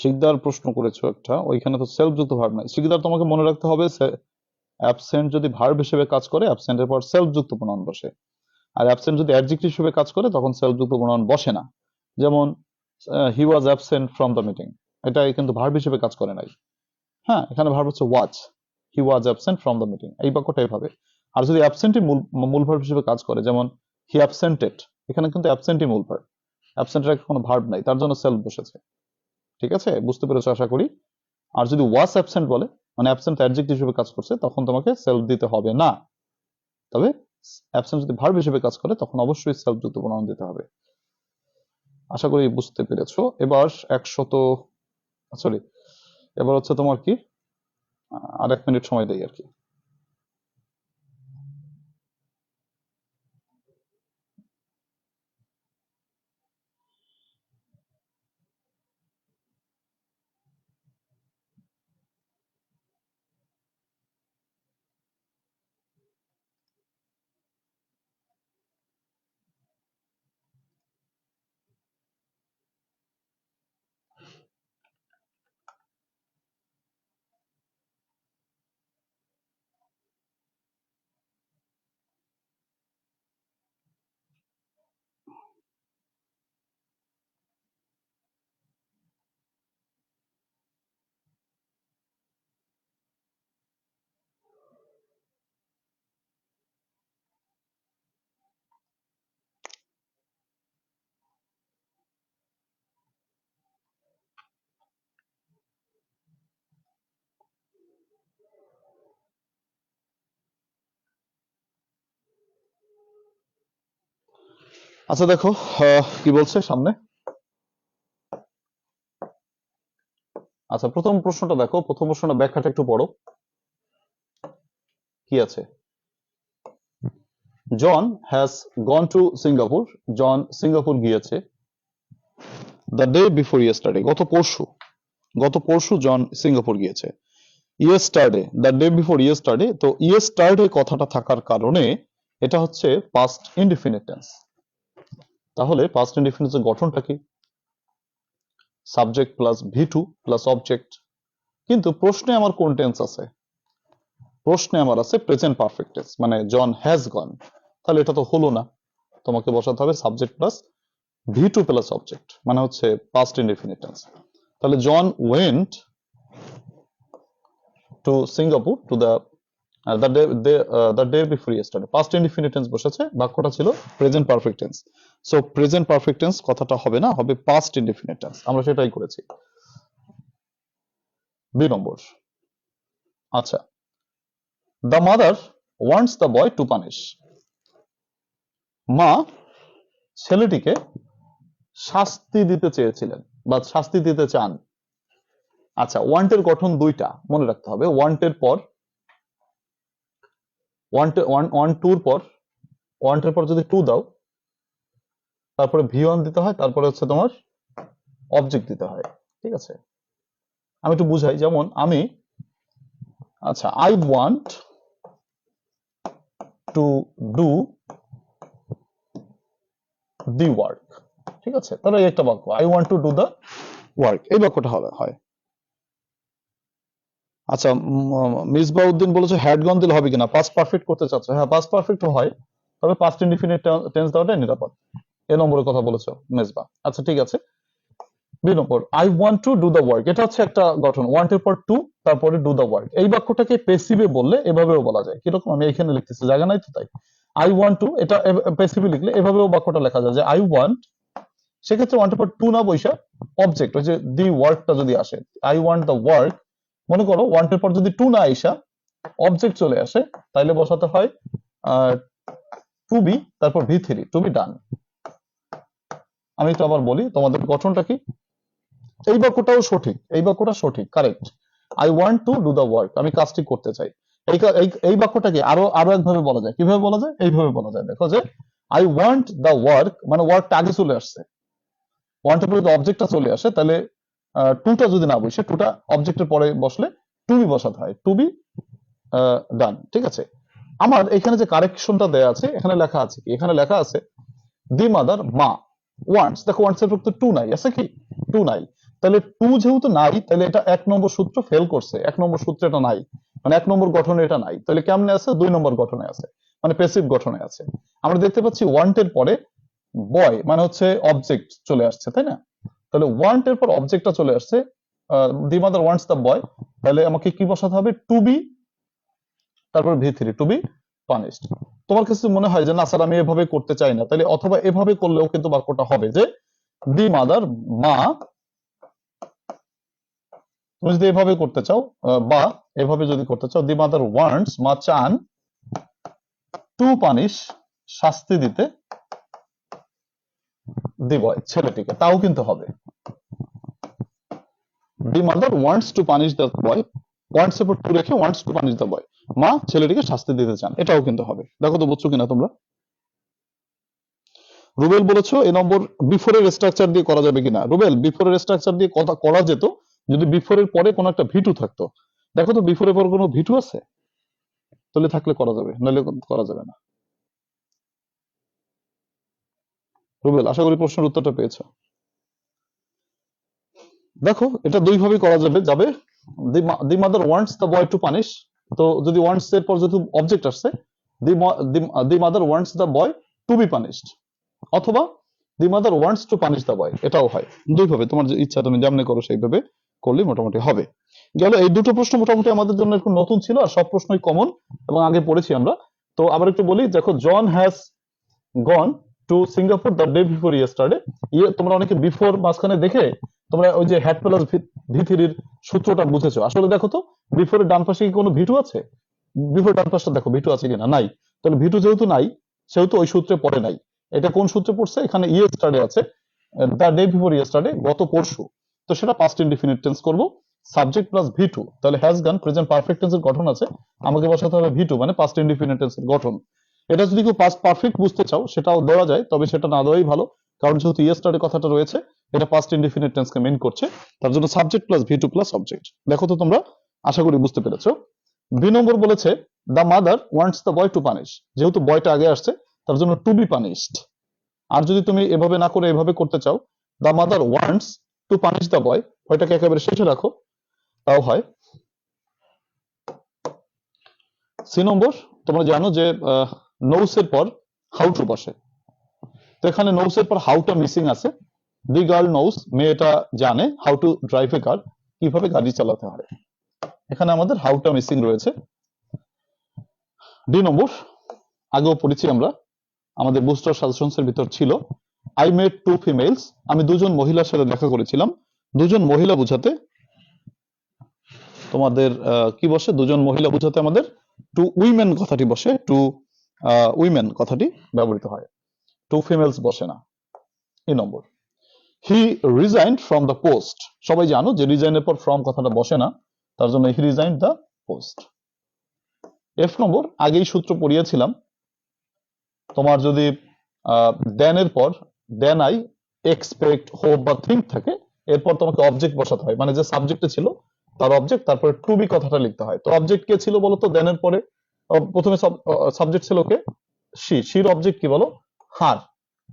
Sikdar প্রশ্ন করেছো একটা, ওইখানে তো সেলফ যুক্ত ভার্ব নাই। শিকদার তোমাকে মনে রাখতে হবে অ্যাবসেন্ট যদি ভার্ব হিসেবে কাজ করে অ্যাবসেন্টের পর সেলফ যুক্ত প্রোনাউন বসে, আর অ্যাবসেন্ট যদি অ্যাডজেক্টিভ হিসেবে কাজ করে তখন সেলফ যুক্ত প্রোনাউন বসে না। যেমন he was absent from the meeting, এটা কিন্তু ভার্ব হিসেবে কাজ করে নাই। হ্যাঁ, এখানে ভার্ব হচ্ছে was, he was absent from the meeting, এই বাক্যটা এইভাবে। আর যদি অ্যাবসেন্টই মূল ভার্ব হিসেবে কাজ করে, যেমন হি অ্যাবসেন্টেড, এখানে কিন্তু অ্যাবসেন্টই মূল ভার্ব, অ্যাবসেন্টের কোনো ভার্ব নাই, তার জন্য সেলফ বসেছে। ঠিক আছে, বুঝতে পেরেছো আশা করি। আর যদি ওয়াজ অ্যাবসেন্ট বলে, মানে অ্যাবসেন্ট অ্যাডজেক্টিভ হিসেবে কাজ করছে, তখন তোমাকে সেলফ দিতে হবে না। তবে অ্যাবসেন্ট যদি ভার্ব হিসেবে কাজ করে তখন অবশ্যই সেলফ যুক্ত প্রোনাউন দিতে হবে। আশা করি বুঝতে পেরেছো। এবার 100 এবার হচ্ছে তোমার কি, আর 1 মিনিট সময় দেই আর কি। আচ্ছা দেখো, কি বলছে সামনে। আচ্ছা, প্রথম প্রশ্নটা দেখো, প্রথম প্রশ্নটা ব্যাখ্যাটা একটু পড়ো। কি আছে? John has gone to Singapore, John Singapore গিয়েছে দ্য ডে বিফোর ইয়েস্টারডে, গত পরশু জন সিঙ্গাপুর গিয়েছে। Yesterday, the day before yesterday, তো ইয়েস্টারডে কথাটা থাকার কারণে এটা হচ্ছে পাস্ট ইনডিফিনিট টেন্স। তাহলে পাস্ট ইনডিফিনিট এর গঠনটা কি? Subject plus V two plus object. কিন্তু প্রশ্নে আমার কোন টেন্স আছে? প্রশ্নে আমার আছে প্রেজেন্ট পারফেক্ট টেন্স, মানে জন হ্যাজ গন। তাহলে এটা তো হলো না, তোমাকে বসাতে হবে subject plus V two plus object, মানে হচ্ছে পাস্ট ইনডিফিনিট টেন্স। তাহলে John went to Singapore to the day before yesterday, past indefinite tense বসেছে, বাক্যটা ছিল present perfect tense. So present perfect tense কথাটা হবে না, হবে পাস্ট ইনডিফিনিট টেন্স। আমরা সেটাই করেছি। 2 নম্বর। আচ্ছা, the mother wants the boy to punish, মা ছেলেটিকে শাস্তি দিতে চেয়েছিলেন বা শাস্তি দিতে চান। আচ্ছা, ওয়ান্টের গঠন দুইটা মনে রাখতে হবে। ওয়ান্টের পর ওয়ান্টের পর যদি টু দাও, তারপরে ভি1 দিতে হয়, তারপরে হচ্ছে তোমার অবজেক্ট দিতে হয়। ঠিক আছে, আমি একটু বুঝাই। যেমন আমি, আচ্ছা, I want to do the work. ঠিক আছে, তাহলে এই একটা বাক্য, I want to do the work, এই বাক্যটা হয়। আচ্ছা, মিসবাউদ্দিন বলেছে হ্যাড গন দিলে হবে কিনা, পাস্ট পারফেক্ট করতে চাচ্ছ? হ্যাঁ, পাস্ট পারফেক্ট হয়, তবে পাস্ট ইনডিফিনিট টেন্স দেওয়াটাই নিরাপদ। এ নম্বরের কথা বলেছো মেজবা। আচ্ছা ঠিক আছে। 2 number, I want to do the work, এটা হচ্ছে একটা গঠন, ওয়ান্টের পর টু, তারপরে ডু দ্য ওয়ার্ক। এই বাক্যটাকে পেসিভে বললে এভাবেও বলা যায়। কিরকম, আমি এখানে লিখতেছি, জায়গা নাই তো তাই। আই ওয়ান্ট টু, এটা পেসিভে লিখলে এভাবেও বাক্যটা লেখা যায় যে আই ওয়ান্ট, সেক্ষেত্রে ওয়ান্টের পর টু না বৈশা অবজেক্ট, ওই যে দি ওয়ার্কটা যদি আসে, আই ওয়ান্ট দ্য ওয়ার্ক, মনে করো ওয়ান্টের পর যদি টু না আইসা অবজেক্ট চলে আসে, তাইলে বসাতে হয় টু বি, তারপর ভি3, টু বি ডান। আমি তো আবার বলি তোমাদের গঠনটা কি। এই বাক্যটাও সঠিক, এই বাক্যটা সঠিক, correct. I want to do the work, আমি কাজটি করতে চাই। এই বাক্যটাকে আরো একভাবে বলা যায়। কিভাবে বলা যায়? এইভাবে বলা যায়, দেখো যে আই ওয়ান্ট দ্য ওয়ার্ক, মানে ওয়ার্কটা আগে চলে আসছে, ওয়ান্টের পরে যদি অবজেক্টটা চলে আসে, তাহলে টুটা যদি না বসে, টুটা অবজেক্টের পরে বসলে টু বি বসাতে হয়, টু বি ডান। ঠিক আছে, আমার এখানে যে কারেকশনটা দেয়া আছে, এখানে লেখা আছে কি, এখানে লেখা আছে দি মাদার, মা, ওয়ান্টস, দেখো ওয়ান্টস এর তো টু নাই, আছে কি? টু নাই, তাহলে টু যেহেতু নাই, তাহলে এটা 1 নম্বর সূত্র ফেল করছে, 1 নম্বর সূত্র এটা নাই, মানে 1 নম্বর গঠনে এটা নাই। তাহলে কেমনে আছে? 2 নম্বর গঠনে আছে, মানে প্যাসিভ গঠনে আছে। আমরা দেখতে পাচ্ছি ওয়ান্ট এর পরে বয় মানে হচ্ছে অবজেক্ট চলে আসছে, তাই না? তাহলে ওয়ান্ট এর পর অবজেক্টটা চলে আসছে, দি মাদার ওয়ান্টস দ্য বয়, তাহলে আমাকে কি বসাতে হবে? টু বি, তারপর ভি3, টু বি পানিশড। তোমার কাছে মনে হয় যে না স্যার আমি এভাবে করতে চাই না, তাহলে অথবা এভাবে করলেও কিন্তু বাক্যটা হবে যে দি মাদার, মা, তুমি যদি এভাবে করতে চাও বা এভাবে যদি করতে চাও, দি মাদার ওয়ান্টস, মা চান, টু পানিশ, শাস্তি দিতে, দি বয়, ছেলেটিকে, তাও কিন্তু হবে। দি mother wants to punish the boy, wants এর পর টু রেখে ওয়ান্টস টু পানিশ দ্য বয়, মা ছেলেটিকে শাস্তি দিতে চান, এটাও কিন্তু হবে। দেখো তো বুঝছো কিনা তোমরা। রুবেল বলেছো এই নম্বর বিফোরের স্ট্রাকচার দিয়ে করা যাবে কিনা। রুবেল, বিফোরের স্ট্রাকচার দিয়ে কথা করা যেত যদি বিফোরের পরে কোনো একটা ভিটু থাকতো। দেখো তো বিফোরের পর কোনো ভিটু আছে, তাহলে থাকলে করা যাবে, নাহলে করা যাবে না। রুবেল, আশা করি প্রশ্নের উত্তরটা পেয়েছো। দেখো এটা দুই ভাবে করা যাবে, the mother wants the boy to punish, তো যদি ওয়ান্টস এর পর যেহেতু অবজেক্ট আসছে, the mother wants the boy to be punished, অথবা the mother wants to punish the boy, এটাও হয়। দুই ভাবে তোমার যে ইচ্ছা তুমি যেমনি করো সেইভাবে করলে মোটামুটি হবে। গেল, এই দুটো প্রশ্ন মোটামুটি আমাদের জন্য একটু নতুন ছিল, আর সব প্রশ্নই কমন এবং আগে পড়েছি আমরা। তো আবার একটু বলি, দেখো John has gone to Singapore the day before yesterday. তোমরা অনেকে বিফোর মাঝখানে দেখে তোমরা ওই যে হ্যাড প্লাস ভি3 সূত্রটা বুঝেছো। আসলে দেখো তো বিফোরের ডান পাশে কি কোনো ভিটু আছে? বিফোর ডান পাশটা দেখো ভিটু আছে কিনা, নাই। তাহলে ভিটু যেহেতু নাই, সেহেতু ওই সূত্রে পড়ে নাই। এটা কোন সূত্রে পড়ছে? এখানে ইয়েস্টারডে আছে, দ্য ডে বিফোর ইয়েস্টারডে, গত পরশু। তো সেটা পাস্ট ইনডিফিনিট টেন্স করবো, সাবজেক্ট প্লাস ভি2, তাহলে হ্যাজ গান প্রেজেন্ট পারফেক্ট টেন্সের গঠন আছে, আমাকে বসাতে হবে ভি2, মানে পাস্ট ইনডিফিনিট টেন্সের গঠন। এটা যদি কেউ পাস্ট পারফেক্ট বুঝতে চাও সেটাও দেওয়া যায়, তবে সেটা না দেওয়াই ভালো, কারণ যেহেতু ইয়েস্টারডে কথাটা রয়েছে, এটা পাস্ট ইনডিফিনিট টেন্সকে মিন করছে, তার জন্য subject plus V two plus object. দেখো তো তোমরা, আশা করি বুঝতে পেরেছো। বি নম্বর বলেছে the mother wants the boy to punish, যেহেতু বয়টা আগে আসছে তার জন্য টু বি পানিশড। আর যদি তুমি এভাবে না করে এভাবে করতে চাও, the mother wants to punish the বয়, ওইটাকে একেবারে শেষে রাখো, তাও হয়। সি নম্বর, তোমরা জানো যে নোস এর পর হাউ টু বসে, তো এখানে নোস এর পর হাউটা মিসিং আছে। দি গার্ল নোস, মেয়েটা জানে, হাউ টু ড্রাইভ এ কার, কিভাবে গাড়ি চালাতে হয়, এখানে আমাদের হাউটা মিসিং রয়েছে। ডি নম্বর, আগেও পড়েছি আমরা, আমাদের বুস্টার সাজেশনস এর ভিতর ছিল, আই মেট টু ফিমেলস, আমি দুজন মহিলার সাথে দেখা করেছিলাম। দুজন মহিলা বুঝাতে তোমাদের কি বসে? দুজন মহিলা বুঝাতে আমাদের টু উইমেন কথাটি বসে, টু উইমেন কথাটি ব্যবহৃত হয়, টু ফিমেলস বসে না। এই নম্বর, হি রিজাইন্ড ফ্রম দ্য পোস্ট, সবাই জানো যে রিজাইনের পর ফ্রম কথাটা বসে না, তার জন্য হি resigned the post. F number, আগেই সূত্র পড়িয়েছিলাম, তোমার যদি দেন এর পর দেন আই এক্সপেক্ট হোপ বা থিঙ্ক থাকে, এরপর তোমাকে অবজেক্ট বসাতে হয়, মানে যে সাবজেক্টে ছিল তার অবজেক্ট, তারপরে টু বি কথাটা লিখতে হয়। তো অবজেক্ট কে ছিল বলো তো? দেন এর পরে প্রথমে সাবজেক্ট ছিল কে? শি, শির অবজেক্ট কি বলো? হার,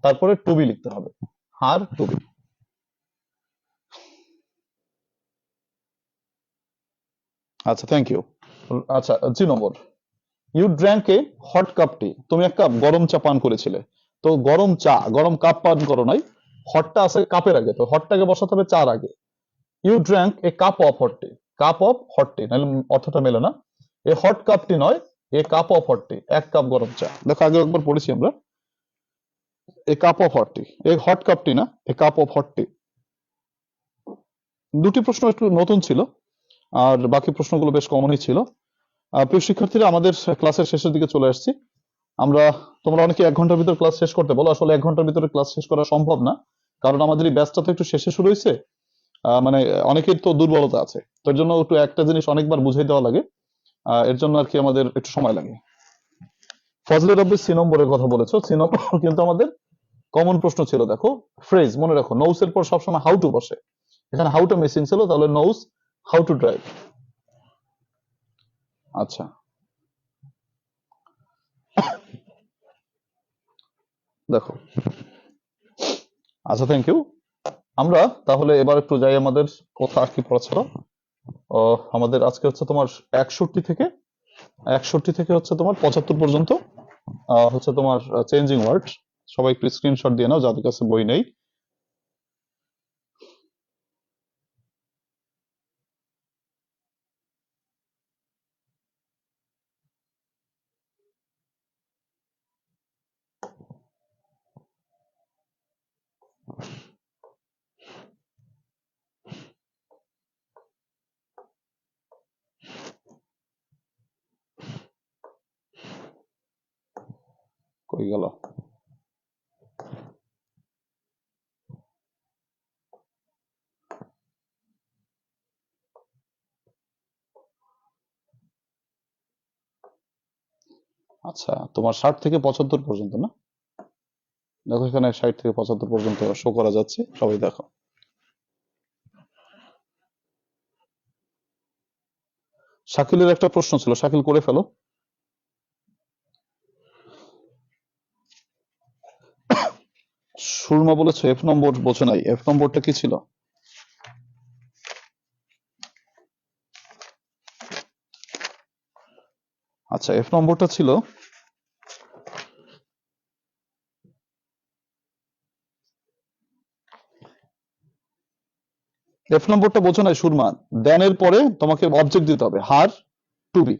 তারপরে টু বি লিখতে হবে, হার টু বি। আচ্ছা, থ্যাংক ইউ। আচ্ছা, G number, you drank a hot cup tea, তুমি এক কাপ গরম চা পান করেছিলে। তো গরম চা, গরম কাপ পান করো নাই, হটটা আছে কাপের আগে, তো হটটাকে বসাতে হবে চার আগে। You drank a cup of hot tea, cup of hot tea, নাহলে অর্থটা মেলে না। এ হট কাপ টি নয়, a cup of hot tea, এক কাপ গরম চা। দেখো আগে একবার পড়েছি আমরা, a cup of hot tea, a hot cup tea না, a cup of hot tea. দুটি প্রশ্ন একটু নতুন ছিল, আর বাকি প্রশ্নগুলো বেশ কমনই ছিল। প্রিয় শিক্ষার্থীরা, আমাদের ক্লাসের শেষের দিকে চলে আসছি আমরা। তোমরা অনেকে 1 ঘন্টার ভিতর ক্লাস শেষ করতে বলো, আসলে 1 ঘন্টার ভিতরে ক্লাস শেষ করা সম্ভব না, কারণ আমাদের এই ব্যাচটা তো একটু শেষে শুরু হয়েছে, মানে অনেকের তো দুর্বলতা আছে, তার জন্য একটু একটা জিনিস অনেকবার বুঝাই দেওয়া লাগে, এর জন্য আর কি আমাদের একটু সময় লাগে। ফজলে রব্বি সি নম্বরের কথা বলেছো, সি নম্বর কিন্তু আমাদের কমন প্রশ্ন ছিল। দেখো ফ্রেজ মনে রাখো, নোস এর পর সবসময় হাউ টু বসে, এখানে হাউটা মিসিং ছিল, তাহলে নোস হাউ টু ড্রাইভ। আচ্ছা, দেখো, আচ্ছা থ্যাংক ইউ। আমরা তাহলে এবার একটু যাই আমাদের কথা আর কি পড়াচ্ছিল। আমাদের আজকে হচ্ছে তোমার 61 থেকে হচ্ছে তোমার 75 পর্যন্ত হচ্ছে তোমার চেঞ্জিং ওয়ার্ড। সবাই একটু স্ক্রিনশট দিয়ে নাও যাদের কাছে বই নেই। কই গেল? আচ্ছা, তোমার 60 থেকে 75 পর্যন্ত না? দেখো এখানে 60 থেকে 75 পর্যন্ত শো করা যাচ্ছে, সবাই দেখো। শাকিলের একটা প্রশ্ন ছিল, শাকিল করে ফেলো। সুরমা বলেছে এফ নম্বর বোঝে নাই, এফ নম্বরটা কি ছিল? আচ্ছা, এফ নম্বরটা ছিল এফ নম্বরটা বোঝো নাই সুরমা, দেন এর পরে তোমাকে অবজেক্ট দিতে হবে, হার টু বি।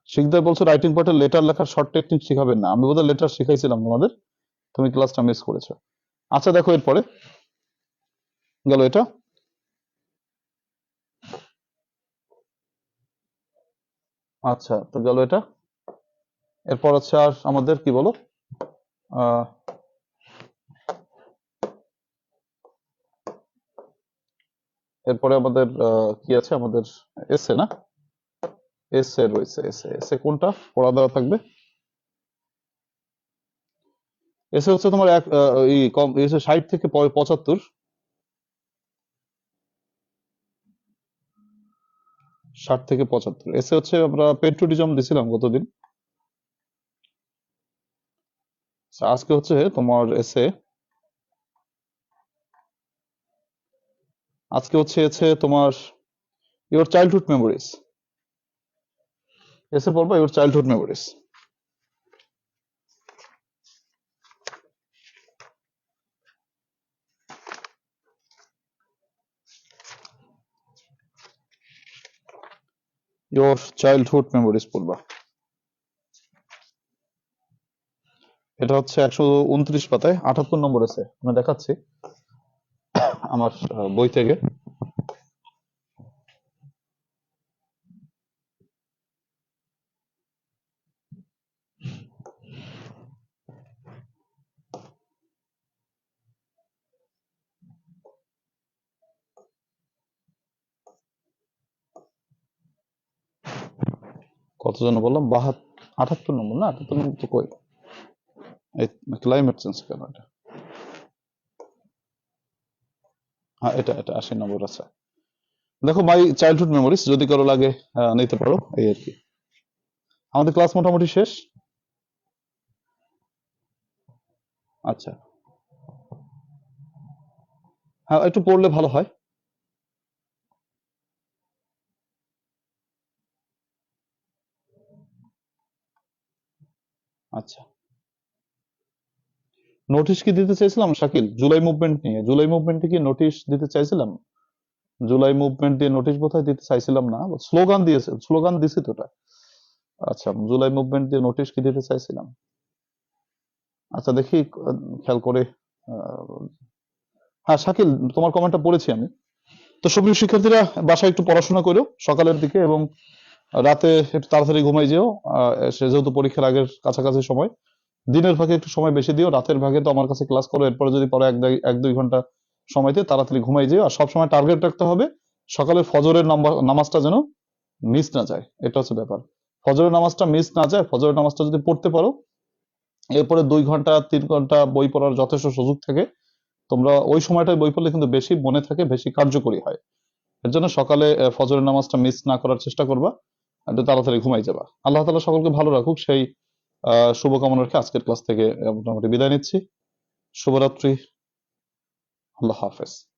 শিকদার বলছো রাইটিং পার্টে লেটার লেখার শর্ট টেকনিক শিখাবেন না। আমি বোধহয় লেটার শিখাইছিলাম তোমাদের, তুমি ক্লাসটা মিস করেছো। আচ্ছা দেখো এরপরে গেল এটা। আচ্ছা তো গেল এটা। এরপর হচ্ছে আর আমাদের কি বলো, আহ এরপরে আমাদের কি আছে, আমাদের এসে না, এসে রয়েছে। এসে এসে কোনটা পড়া দেওয়া থাকবে? এসে হচ্ছে তোমার এক এই কম এসে 60 থেকে 75। 60 থেকে 75 এসে হচ্ছে আমরা পেট্রোটিজম দিছিলাম গতদিন। আজকে হচ্ছে তোমার এসে, আজকে হচ্ছে তোমার ইওর চাইল্ডহুড মেমোরিজ। এসে পড়বা your childhood memories. Your childhood memories পড়বা। এটা হচ্ছে 129 পাতায় 78 নম্বর আছে, আমি দেখাচ্ছি আমার বই থেকে। কত জন বললাম? 78 নম্বর না, 78 নম্বর তো কই? এই ক্লাইমেট চেঞ্জ কেন এটা? হ্যাঁ এটা এটা 80 নম্বর আছে। দেখো মাই চাইল্ডহুড মেমোরিজ, যদি কারো লাগে নিতে পারো, এই আর কি। আমাদের ক্লাস মোটামুটি শেষ। আচ্ছা, হ্যাঁ একটু পড়লে ভালো হয়। আচ্ছা, নোটিশ কি দিতে চাইছিলাম শাকিল? জুলাই মুভমেন্ট নিয়ে, জুলাই মুভমেন্টে কি নোটিশ দিতে চাইছিলাম? জুলাই মুভমেন্ট দিয়ে নোটিশ বোধহয় দিতে চাইছিলাম না, স্লোগান দিয়েছে, স্লোগান দিছি তো ওটা। আচ্ছা, জুলাই মুভমেন্ট দিয়ে নোটিশ কি দিতে চাইছিলাম? আচ্ছা দেখি খেয়াল করে। আহ, হ্যাঁ শাকিল, তোমার কমেন্টটা পড়েছি আমি। তো সুপ্রিয় শিক্ষার্থীরা, বাসায় একটু পড়াশোনা করো সকালের দিকে, এবং রাতে একটু তাড়াতাড়ি ঘুমাই যেও। সে যেহেতু পরীক্ষার আগের কাছাকাছি সময়, দিনের ভাগে একটু সময় বেশি দিও, রাতের ভাগে তো আমার কাছে ক্লাস করো, এরপরে যদি পরে 1-2 ঘন্টা সময় দিয়ে তাড়াতাড়ি ঘুমাই যেও। আর সবসময় টার্গেট রাখতে হবে সকালে ফজরের নামাজটা যেন মিস না যায়, এটা হচ্ছে ব্যাপার। ফজরের নামাজটা মিস না যায়, ফজরের নামাজটা যদি পড়তে পারো, এরপরে 2 ঘন্টা 3 ঘন্টা বই পড়ার যথেষ্ট সুযোগ থাকে। তোমরা ওই সময়টায় বই পড়লে কিন্তু বেশি মনে থাকে, বেশি কার্যকরী হয়। এর জন্য সকালে ফজরের নামাজটা মিস না করার চেষ্টা করবা। একটু তাড়াতাড়ি ঘুমাই যাবা। আল্লাহ তাআলা সকলকে ভালো রাখুক, সেই শুভকামনা রেখে আজকের ক্লাস থেকে মোটামুটি বিদায় নিচ্ছি। শুভরাত্রি। আল্লাহ হাফেজ।